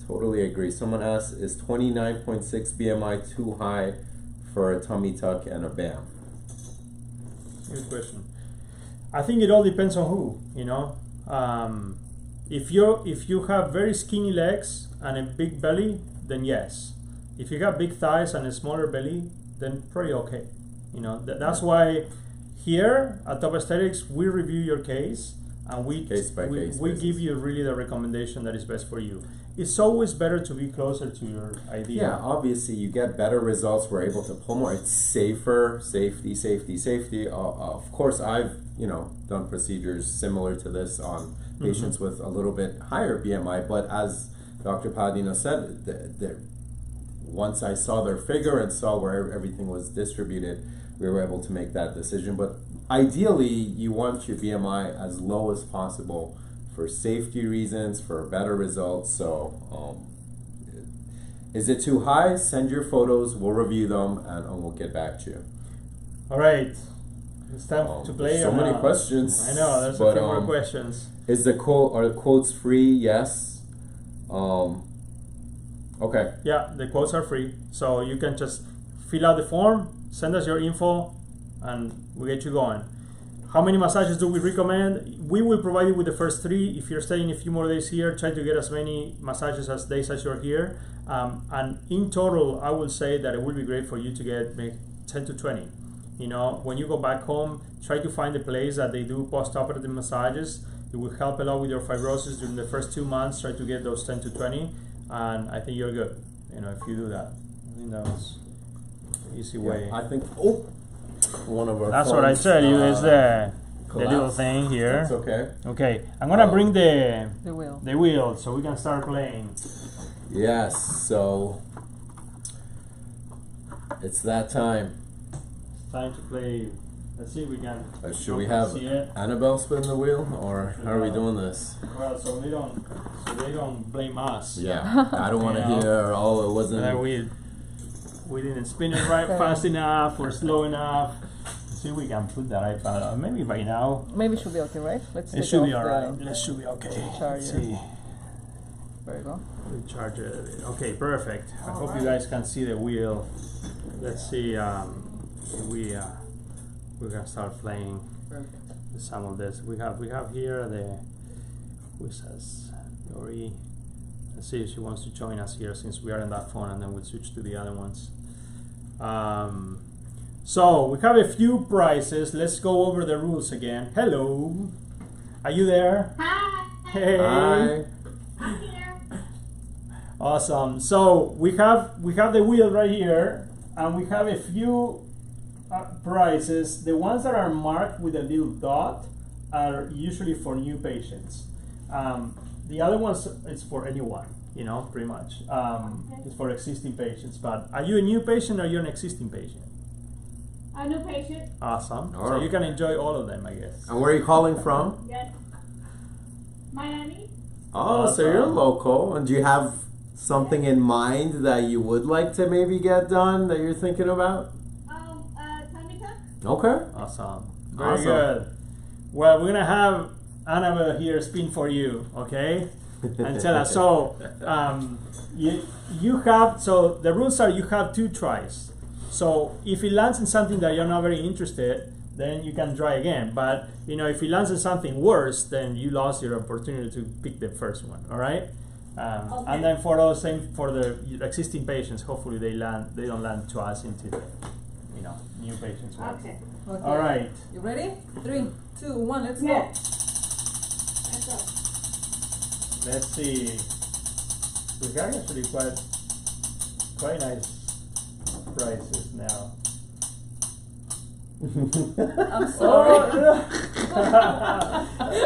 totally agree. Someone asked, is 29.6 BMI too high for a tummy tuck and a BAM? Good question. I think it all depends on who. If you have very skinny legs and a big belly, then yes. If you have big thighs and a smaller belly, then pretty okay. That's why here at Top Aesthetics we review your case and we give you really the recommendation that is best for you. It's always better to be closer to your idea. Yeah, obviously you get better results. We're able to pull more. It's safer. Safety. Of course, I've done procedures similar to this on patients with a little bit higher BMI. But as Dr. Padina said, once I saw their figure and saw where everything was distributed, we were able to make that decision. But ideally, you want your BMI as low as possible for safety reasons, for better results. So is it too high? Send your photos, we'll review them, and we'll get back to you. All right, it's time to play. So many questions. I know, there's a few more questions. Are the quotes free? Yes. Okay. Yeah, the quotes are free, so you can just fill out the form, send us your info, and we get you going. How many massages do we recommend? We will provide you with the first 3. If you're staying a few more days here, try to get as many massages as days as you're here. And in total, I will say that it would be great for you to get maybe 10 to 20. When you go back home, try to find a place that they do post-operative massages. It will help a lot with your fibrosis during the first 2 months. Try to get those 10 to 20, and I think you're good. If you do that, I think that was an easy way. I think. One of our. That's what I tell you. Is the little thing here. That's okay. Okay, I'm gonna bring the wheel so we can start playing. Yes. So it's that time. It's time to play. Let's see if we can. Should we have Annabelle spin the wheel, or how are we doing this? Well, so they don't blame us. Yeah, I don't want to hear. It wasn't. We didn't spin it right fast enough or slow enough. Let's see if we can put that iPad on. Maybe by now. Maybe it should be okay, right? It should be alright. It should be okay. Charger. Let's see. There you go. We charge it. Okay, perfect. I hope you guys can see the wheel. Let's see. We're gonna start playing some of this. We have here the Wizards Lori. Let's see if she wants to join us here since we are on that phone, and then we'll switch to the other ones. So we have a few prizes. Let's go over the rules again. Hello, are you there? Hi. Hey. Hi. I'm here. Awesome. So we have the wheel right here, and we have a few prizes. The ones that are marked with a little dot are usually for new patients. The other ones, it's for anyone, pretty much. It's for existing patients. But are you a new patient or you're an existing patient? I'm a new patient. Awesome. All So right. you can enjoy all of them, I guess. And where are you calling from? Yes. Miami. Oh, so you're local. And do you have something in mind that you would like to maybe get done that you're thinking about? Tummy tuck. Okay. Awesome. Very Awesome. good. Well, we're gonna have Annabelle here spin for you, okay? And tell us. So, you have. So the rules are you have 2 tries. So if it lands in something that you're not very interested, then you can try again. But if it lands in something worse, then you lost your opportunity to pick the first one. All right. Okay. And then for the existing patients, hopefully they don't land twice into the new patients. One. Okay. Okay. All right. You ready? 3, 2, 1, let's Yeah. go. Let's go. Let's see. We got actually quite nice prices now. I'm sorry.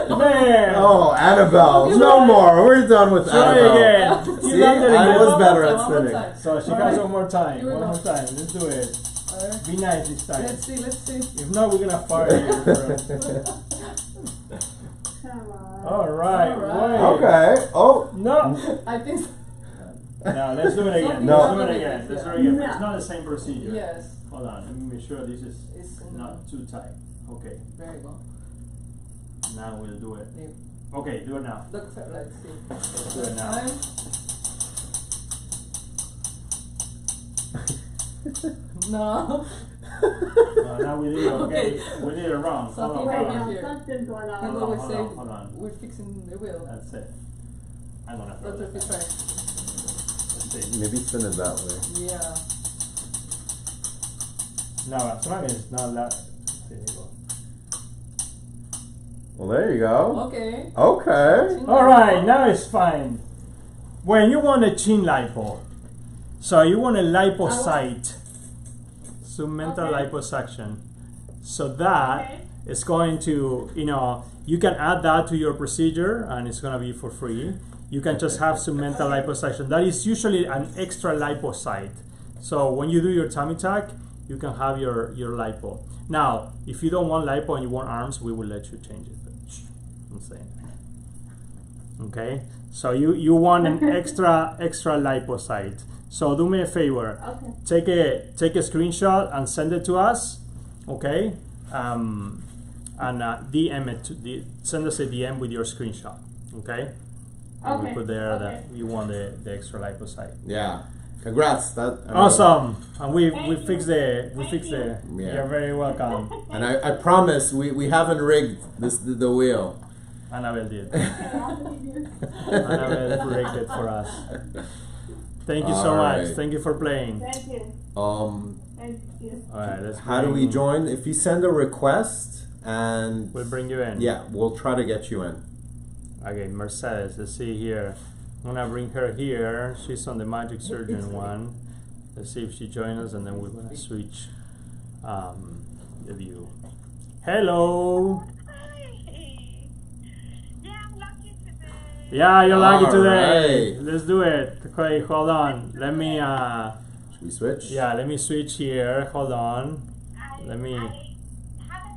Man! Oh, Annabelle, no more. We're done with Try Annabelle. again. See, You loved it I again. was better at One more spinning. time. So she All has right. one more time. Here we One go. more time. Let's do it. Alright. Be nice this time. Let's see, let's see. If not, we're gonna fire you. bro. Come on. All right. All right. Okay. Oh. No. I think, No. Let's do it again. No. Let's do it again. Let's do it again. No. It's not the same procedure. yes. Hold on. Let me make sure this is It's not too tight. Okay. There you go. Now we'll do it. Yeah. Okay. Do it now. Let's see. Let's do it now. Time. No. Now we did it. Okay. Okay. We did it wrong. Hold Something on. Wait, Hold on. no, something's going on. People on, always hold say, on, hold on. we're fixing the wheel. That's it. I'm gonna throw That's what we this try. out. Let's see. Maybe spin it that way. Yeah. No, as long as it's not that. There you go. Well, there you go. Okay. Okay. All right, now it's fine. When you want a chin lipo, so you want a lipocyte, submental Okay. liposuction. So that Okay. is going to, you can add that to your procedure and it's going to be for free. You can just have submental liposuction. That is usually an extra lipocyte. So when you do your tummy tuck, you can have your lipo. Now, if you don't want lipo and you want arms, we will let you change it. But I'm saying. Okay, so you want an extra lipocyte. So do me a favor. Okay. Take a screenshot and send it to us. Okay, and DM it send us a DM with your screenshot. Okay, and we Okay, put there okay. that you want the extra lipocyte. Yeah. Congrats. That. I mean, Awesome, and we Thank fixed you. the Thank you. Yeah. You're very welcome. And I promise we haven't rigged the wheel. Annabelle did. Okay, I'll leave you. Annabelle rigged it for us. Thank you so All much. right. Thank you for playing. Thank you. Thank you. All right, let's. How do we bring- join? If you send a request and We'll bring you in. yeah, we'll try to get you in. Okay, Mercedes. Let's see here. I'm gonna bring her here. She's on the Magic Surgeon one. Let's see if she joins us, and then we're gonna switch the view. Hello. Yeah, I'm lucky today. Yeah, you're lucky All today. right. Let's do it. Okay, hold on. Let me. Should we switch? Yeah, let me switch here. Hold on. Let me. I have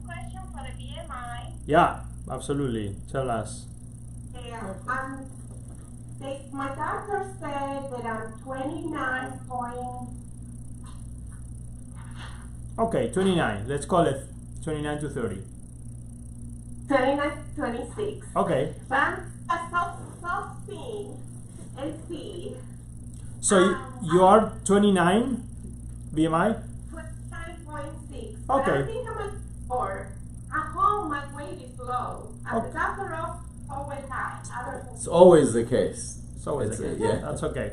a question for the BMI. Yeah, absolutely. Tell us. Yeah, my doctor said that I'm 29 point. Okay, 29. Let's call it 29 to 30. 26. Okay. But I'm so thin and see. So you are 29 BMI? 29.6. Okay. I think I'm or at home my weight is low. At Okay. the doctor always high. I don't know. It's always the case. It's always It's the a- case. yeah. That's okay.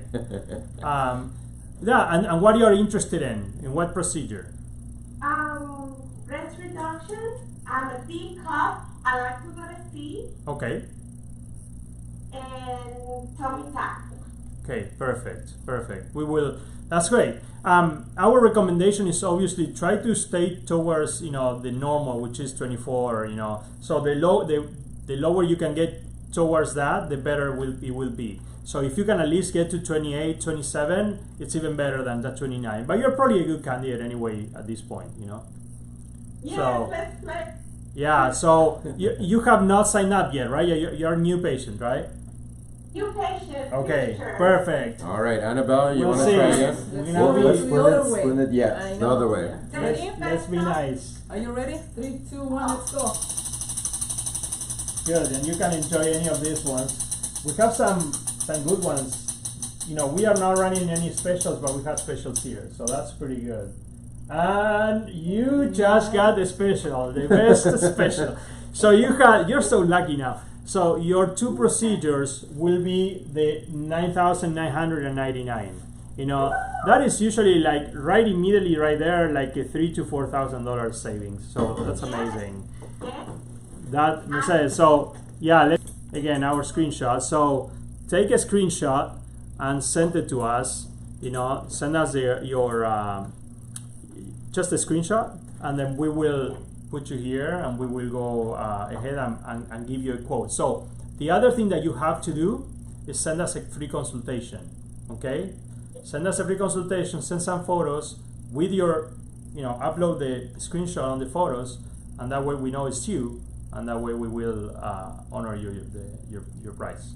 Yeah, and what you are interested in what procedure? Breast reduction. I'm a D cup. I like to go to C Okay. and tummy tuck. Okay, perfect. We will. That's great. Our recommendation is obviously try to stay towards the normal, which is 24. So the lower you can get towards that, the better it will be. So if you can at least get to 28, 27, it's even better than that 29. But you're probably a good candidate anyway at this point. Yes, So- let's Yeah. So you have not signed up yet, right? You're a new patient, right? new patient. Okay. picture. Perfect. All right, Annabelle, you We'll want to see. try again? We're We'll gonna be- split it. Yeah, I the know. other way. Let's be nice. Are you ready? 3, 2, 1, let's go. Good, and you can enjoy any of these ones. We have some good ones. We are not running any specials, but we have specials here, so that's pretty good. And you just got the special, the best special. So you're so lucky now. So your two procedures will be the $9,999. That is usually like immediately right there, like a $3,000 to $4,000 savings. So that's amazing. Yes. That Mercedes. So yeah, again our screenshot. So take a screenshot and send it to us. Send us your just a screenshot, and then we will put you here, and we will go ahead and give you a quote. So the other thing that you have to do is send us a free consultation. Okay, send us a free consultation. Send some photos with your, upload the screenshot on the photos, and that way we know it's you, and that way we will honor your price.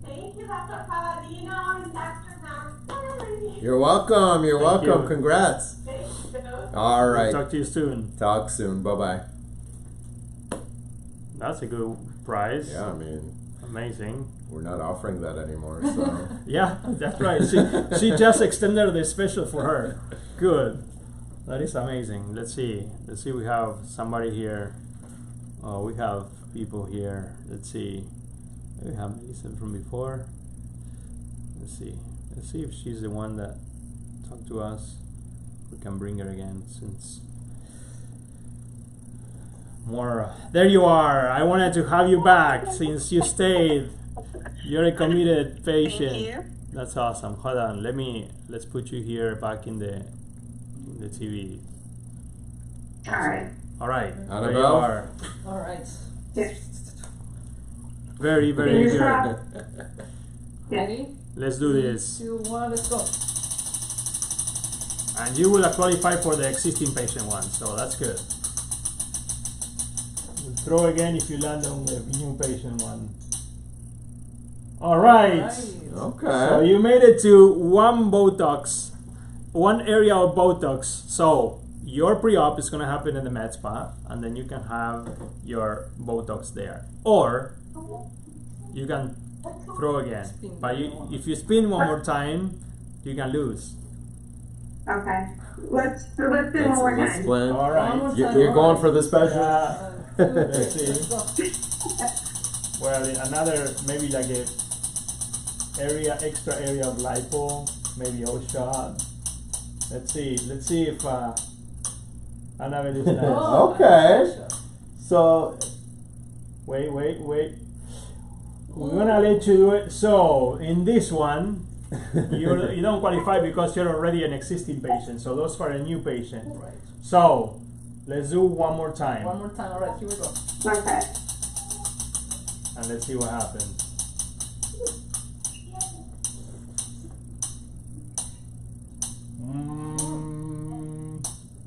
Thank you, Dr. Palladino and Dr. Harrison. You're welcome. You're Thank welcome. you. Congrats. Thank you. All right. Talk to you soon. Talk soon. Bye bye. That's a good price. Yeah, I mean, Amazing. we're not offering that anymore. So Yeah, that's right. She just extended the special for her. Good. That is amazing. Let's see. We have somebody here. Oh, we have people here. Let's see. We have Lisa from before. Let's see if she's the one that talked to us. We can bring her again since more. There you are. I wanted to have you back since you stayed. You're a committed patient. Thank you. That's awesome. Hold on. Let's put you here back in the TV. All right. All right. There you Annabelle? are. All right. Yes. Very, very Fingers good. crossed. Yeah. Ready? Let's do this. 3, 2, 1, let's go. And you will qualify for the existing patient one, so that's good. We'll throw again if you land on the new patient one. All right. okay. So you made it to one area of Botox. So your pre-op is going to happen in the med spa, and then you can have your Botox there. Or you can throw again. But if you spin one more time, you can lose. Okay. Let's do one more Let's time. blend. All One right. more You're going for the special? Yeah. 1, 2, 3, Let's see. let's go. Well, another maybe like a extra area of lipo, maybe O-shot. Let's see if Annabelle is nice. Oh, Okay. gotcha. So, Wait. We're gonna let you do it. So in this one, you don't qualify because you're already an existing patient. So those for a new patient. Right. So let's do one more time, One more time. All right, here we go. Okay. and let's see what happens.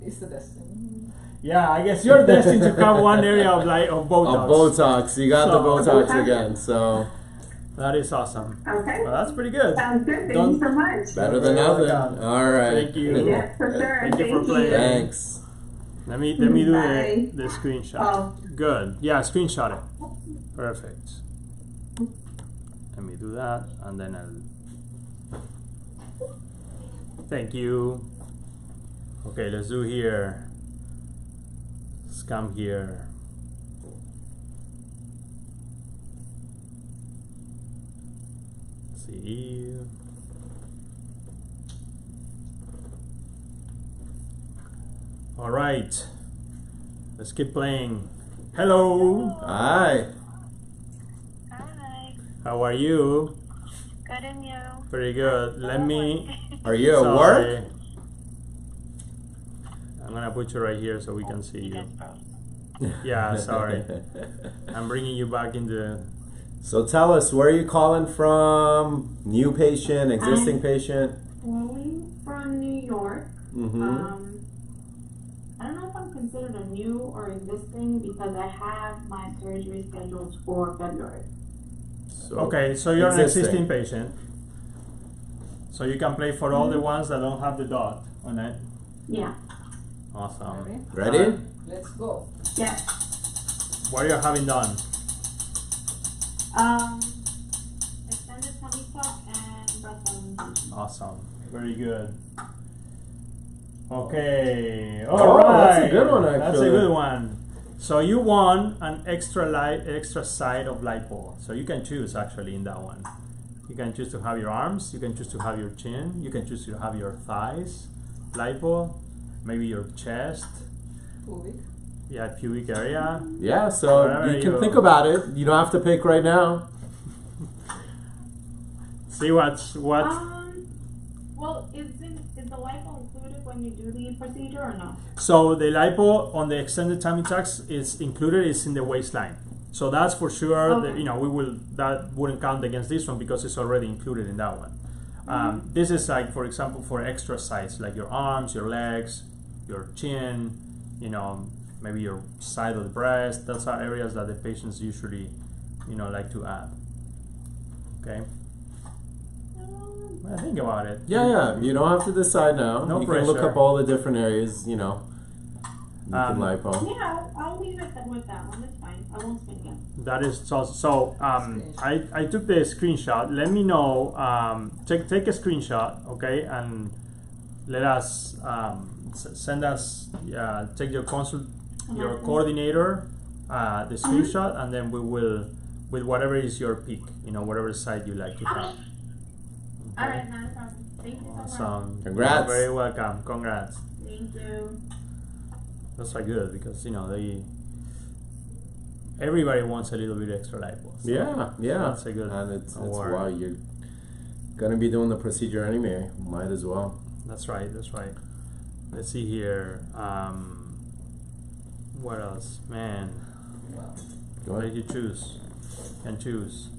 It's the best thing. Yeah, I guess you're destined to have one area of Botox. Botox. You got the So- Botox again. So That is awesome. Okay. Well, that's pretty good. Sounds good. Thank Don't- you so much. better than You're nothing. welcome. All right. Thank you. Yes, for sure. Thank you for playing. Thanks. Let me do Bye. the screenshot. Oh. Good. Yeah, screenshot it. Perfect. Let me do that, and then I'll. Thank you. Okay, let's do here. Let's come here. See. All right. Let's keep playing. Hello. Hi. Hi. How are you? Good and you? Pretty good. Let me. Are you at Sorry. work? I'm gonna put you right here so we can see you. Yeah, sorry. I'm bringing you back into. So tell us, where are you calling from? New patient, existing patient? Calling from New York. Mm-hmm. I don't know if I'm considered a new or existing because I have my surgery scheduled for February. Okay, so you're an Existing. existing patient. So you can play for all the ones that don't have the dot on it. Yeah. Awesome. Ready? Ready? Let's go. Yeah. What are you having done? Extended tummy tuck and breast augmentation. Awesome. Very good. Okay. Oh, All right. that's a good one, That's a actually. good one. So you won an extra side of lipo. So you can choose actually in that one. You can choose to have your arms. You can choose to have your chin. You can choose to have your thighs, lipo, maybe your chest. Pubic. Yeah, pubic area. Yeah, so Wherever you can you- think about it. You don't have to pick right now. See what. Well, is the lipo included when when you do the procedure or no? So the lipo on the extended tummy tucks is included. Is in the waistline. So that's for sure. Okay. That, that wouldn't count against this one because it's already included in that one. This is like, for example, for extra size, like your arms, your legs, your chin, maybe your side of the breast. Those are areas that the patients usually, like to add. Okay. Think about it. Yeah. You don't have to decide now. No you can look pressure. up all the different areas. You can lipo. Yeah, I'll leave it with that one. That's fine. I won't spin again. That is so. I took the screenshot. Let me know. Take a screenshot, okay, and let us send us. Take your your coordinator, the screenshot, and then we will, with whatever is your pick, whatever side you like to have. All right, not a problem. Thank you so much. Awesome. Congrats. You're very welcome. Congrats. Thank you. Those are good because everybody wants a little bit extra lipo. So Yeah. That's a good. And it's award. why you're gonna be doing the procedure anyway. Might as well. That's right. Let's see here. What else? Man, Go let ahead. you choose and choose.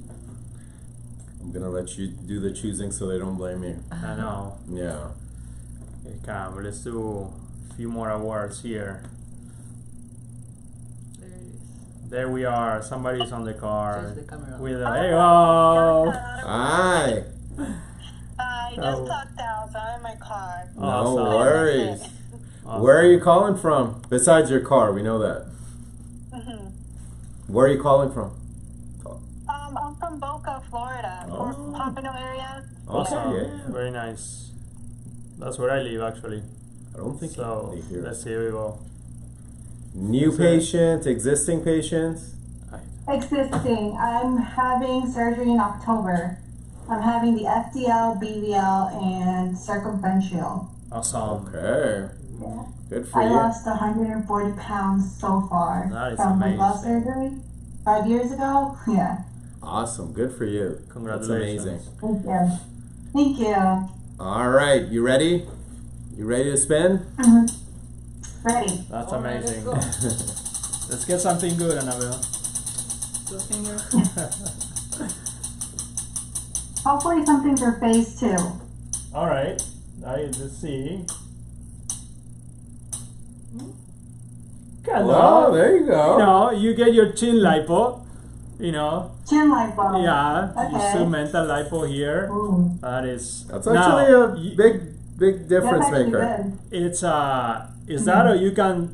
I'm gonna let you do the choosing so they don't blame you. I know. Yeah. Okay, come. Let's do a few more awards here. There it is. There we are. Somebody's on the car. Change the camera. With a, hey, oh, Hi. I Oh. just clocked out, so I'm in my car. No Awesome. worries. Awesome. Where are you calling from? Besides your car, we know that. Where are you calling from? I'm from Boca, Florida, or Oh. Pompano area. Awesome. Okay, yeah. Very nice. That's where I live, actually. I don't think So they hear let's us. see. Here we go. New patient, existing patients. Existing. I'm having surgery in October. I'm having the FDL, BVL, and circumferential. Awesome. Okay. Yeah. Good for I you. lost 140 pounds so far That is from my last amazing. surgery 5 years ago. Yeah. Awesome. Good for you. That's Congratulations. amazing. Thank you. Thank you. All right. You ready? You ready to spin? Ready. That's All right, amazing. let's go. Let's get something good, Annabelle. Two fingers. Hopefully something for phase 2. All right. Let's see. Hello. Oh, there you go. You get your chin lipo. Chin lipo. Yeah. You Okay. see mental lipo here. Ooh. That is. That's Now, actually a y- big difference That's actually maker. good. It's is that or you can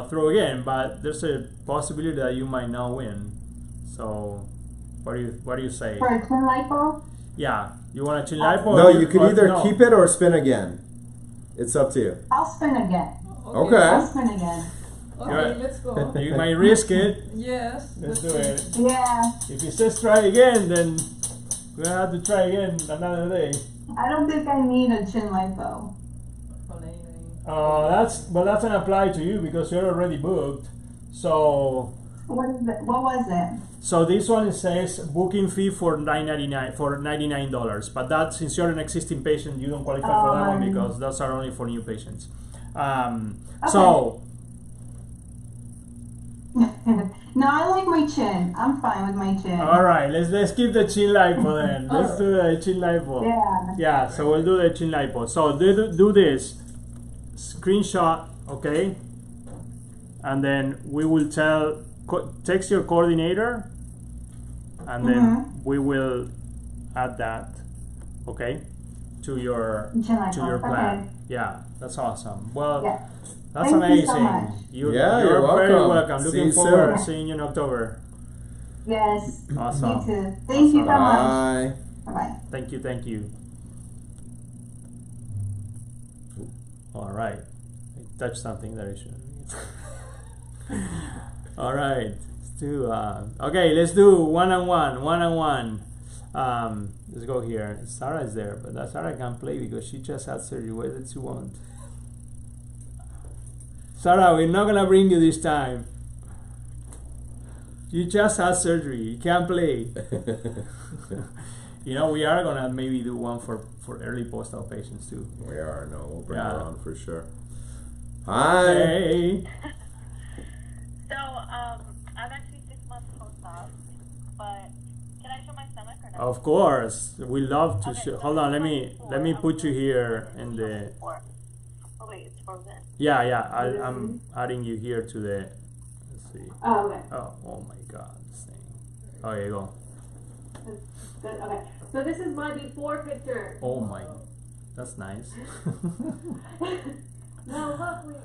throw again, but there's a possibility that you might not win. So, what do you say? For a chin lipo? Yeah, you want a chin lipo? No, or you can or either no? keep it or spin again. It's up to you. I'll spin again. Okay. I'll spin again. Okay, Good. let's go. You might risk it. Yes. Let's do see. it. Yeah. If it says try again, then we're gonna have to try again another day. I don't think I need a chin lipo. Oh, nay, nay. That doesn't apply to you because you're already booked. So What is it? What was it? So this one says booking fee for $99, but that since you're an existing patient, you don't qualify for that one because those are only for new patients. So No, I like my chin. I'm fine with my chin. all right, let's keep the chin lipo then. Let's do the chin lipo. Yeah. Yeah, so we'll do the chin lipo. So do this screenshot, okay, and then we will text your coordinator, and then we will add that, okay, to your Chin lipo. plan. Okay. Yeah, that's awesome. Well, Yeah. that's Thank you amazing. so much. You're You're very welcome. welcome. See Looking you forward to soon. seeing you in October. Yes. Awesome. You too. Thank you so much. Bye. Bye-bye. Thank you. All right. I touched something that I shouldn't. All right. Let's do. Okay, let's do one-on-one. Let's go here. Sarah is there, but Sarah can't play because she just had surgery. What did she want? Sarah, we're not gonna bring you this time. You just had surgery. You can't play. You know, we are gonna maybe do one for early post-op patients too. We are, no, we'll bring Yeah. her on for sure. Hi. Hey. So, I'm actually 6 months post-op, but can I show my stomach or no? Of course, we love to Okay, show. so Hold on, let it's me like let me four. put you here in the. Oh wait, it's frozen. Yeah. I'm adding you here to the. Let's see. Oh, okay. Oh my God, this thing. Oh, here you go. Good. Okay. So this is my before picture. Oh my, that's nice. No, look.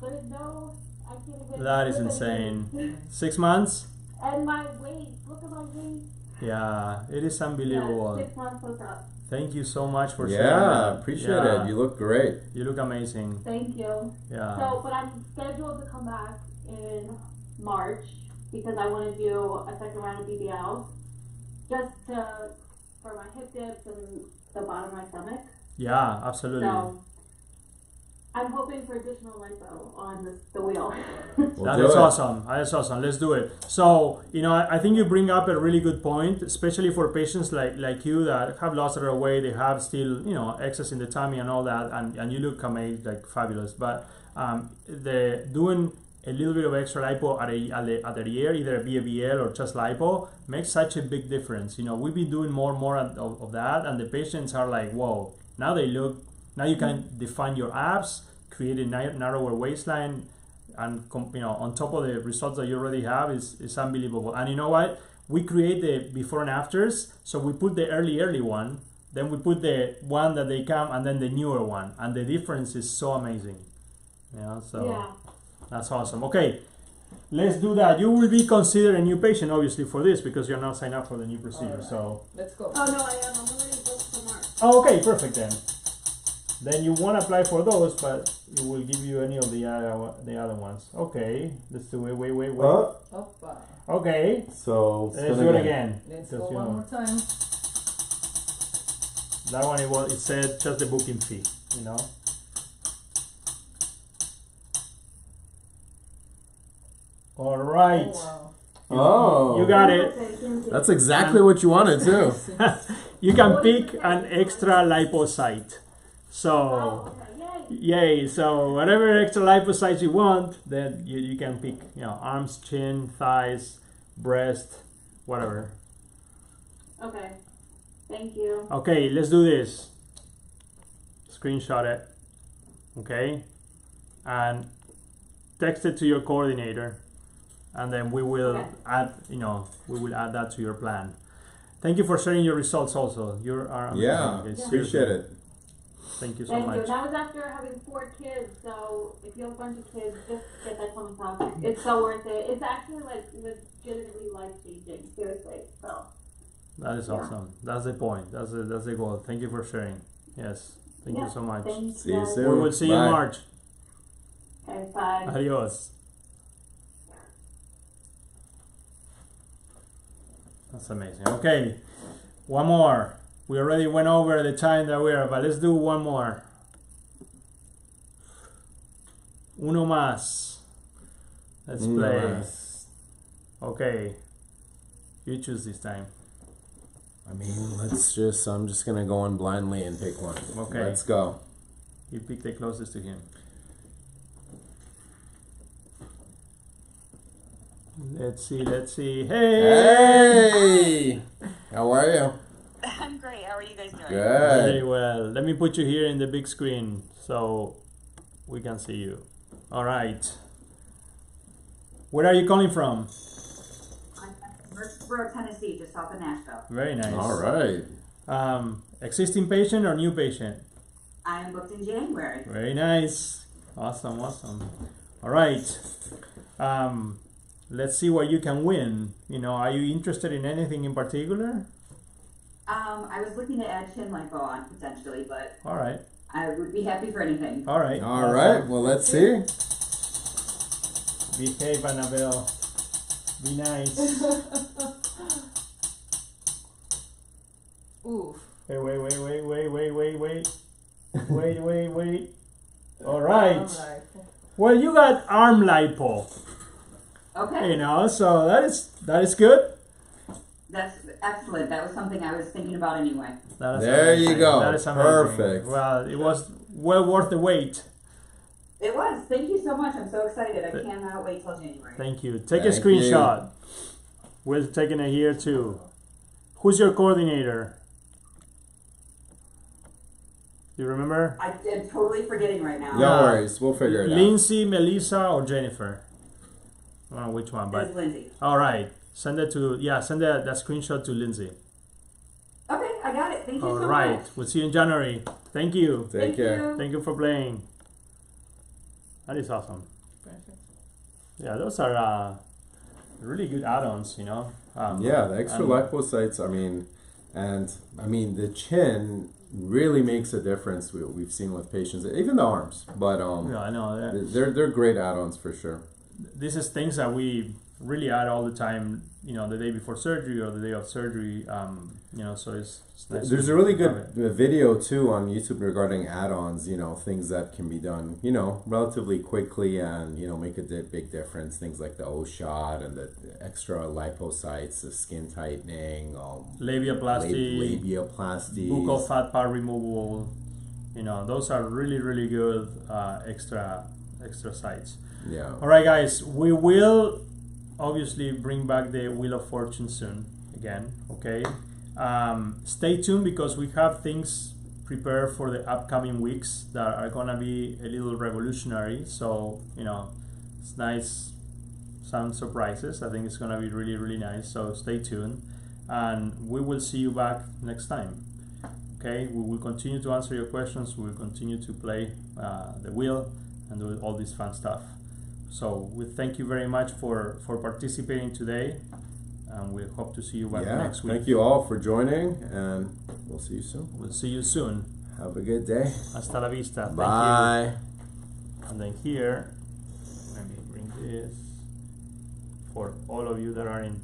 There's no. I can't even. That is insane. 6 months? And my waist. Look at my waist. Yeah, it is Yeah, unbelievable. 6 months post-op. Thank you so much for sharing Yeah, that. appreciate Yeah, it. You look great. You look amazing. Thank you. Yeah. So, but I'm scheduled to come back in March because I want to do a second round of BBL, just for my hip dips and the bottom of my stomach. Yeah, absolutely. So, I'm hoping for additional lipo on the wheel. We'll That do is it. awesome. That is awesome. Let's do it. So, you know, I think you bring up a really good point, especially for patients like you that have lost their weight, they have still, you know, excess in the tummy and all that, and you look amazing, like fabulous. But the doing a little bit of extra lipo at a year, either a BBL or just lipo, makes such a big difference. You know, we've been doing more and more of that, and the patients are like, whoa, now you can define your abs, create a narrower waistline, and you know, on top of the results that you already have is unbelievable. And you know what? We create the before and afters, so we put the early one, then we put the one that they come, and then the newer one, and the difference is so amazing. You know, so Yeah. that's awesome. Okay, let's do that. You will be considered a new patient, obviously, for this because you're not signed up for the new procedure. Alright. So, Let's go. Oh no, I am. I'm already booked for March. oh, okay, perfect then. Then you won't apply for those, but it will give you any of the other ones. Okay, let's do it. Wait. Oh, Hoppa. Okay, so let's do it again. Let's Because, go you one know, more time. that one it said just the booking fee. You know. All right. Oh, Oh, You got it. Okay, thank you. That's exactly what you wanted too. wow. You can pick an extra lipocyte. So. Oh, okay. Yay. Yay! So whatever extra lipocytes you want, then you can pick. You know, arms, chin, thighs, breast, whatever. Okay. Thank you. Okay, let's do this. Screenshot it. Okay, and text it to your coordinator, and then we will Okay. add. You know, we will add that to your plan. Thank you for sharing your results. Also, you are amazing. Yeah, Okay, appreciate it. Thank you so Thank much. you. That was after having 4 kids, so if you have a bunch of kids, just get that tummy tuck. It's so worth it. It's actually like legitimately life changing. Seriously. So. That is Yeah. awesome. That's the point. That's the goal. Thank you for sharing. Yes. Thank you Yeah, so much. Thanks, See you guys. soon. We will see you in Bye. March. Okay, bye. Adios. That's amazing. Okay, one more. We already went over the time that we are, but let's do one more. Uno más. Let's play. Nice. Okay. You choose this time. I mean, I'm just gonna go in blindly and pick one. Okay. Let's go. You pick the closest to him. Let's see. Hey! Hey! How are you? I'm great. How are you guys doing? Very Good. well. Let me put you here in the big screen so we can see you. All right. Where are you calling from? Murfreesboro, Tennessee, just south of Nashville. Very nice. All right. Existing patient or new patient? I am booked in January. Very nice. Awesome. All right. Let's see what you can win. You know, are you interested in anything in particular? I was looking to add chin lipo on potentially, but All right. I would be happy for anything. All right. All right. Well, let's see. Behave, Annabelle. Be nice. Oof. Hey, wait. Wait. All right. Alright. Well, you got arm lipo, Okay, you know, so that is good. That's excellent. That was something I was thinking about anyway. That is There you amazing. go. That is amazing. Perfect. Well, it was well worth the wait. It was. Thank you so much. I'm so excited. I cannot wait till January. Thank you. Take a Thank screenshot. We're taking it here too. Who's your coordinator? You remember? I'm totally forgetting right now. No worries, we'll figure it out. Lindsay, Melissa, or Jennifer? I don't know which one, but It's Lindsay. all right. Send it to send that screenshot to Lindsay. Okay, I got it. Thank you All so right. much. We'll see you in January. Thank you. Take Thank care. you. Thank you for playing. That is awesome. Perfect. Yeah, those are really good add-ons, you know. Yeah, the extra and- lipocytes, I mean, the chin really makes a difference. We've seen with patients, even the arms, but Yeah, I know. they're great add-ons for sure. This is things that we really add all the time, you know, the day before surgery or the day of surgery, you know, so it's nice. There's to a really have good it. video too on YouTube regarding add-ons, you know, things that can be done, you know, relatively quickly and, you know, make a big difference. Things like the O-shot and the extra lipocytes, the skin tightening, Labiaplasty, labiaplasty. buccal fat part removal, you know, those are really, really good extra sites. Yeah. All right, guys, we will obviously bring back the Wheel of Fortune soon again, okay? Stay tuned because we have things prepared for the upcoming weeks that are gonna be a little revolutionary. So, you know, it's nice, some surprises. I think it's gonna be really, really nice. So stay tuned and we will see you back next time. Okay, we will continue to answer your questions. We will continue to play the wheel and do all this fun stuff. So we thank you very much for participating today, and we hope to see you back next week. Thank you all for joining, and we'll see you soon. We'll see you soon. Have a good day. Hasta la vista. Thank Bye. you. And then here, let me bring this for all of you that are in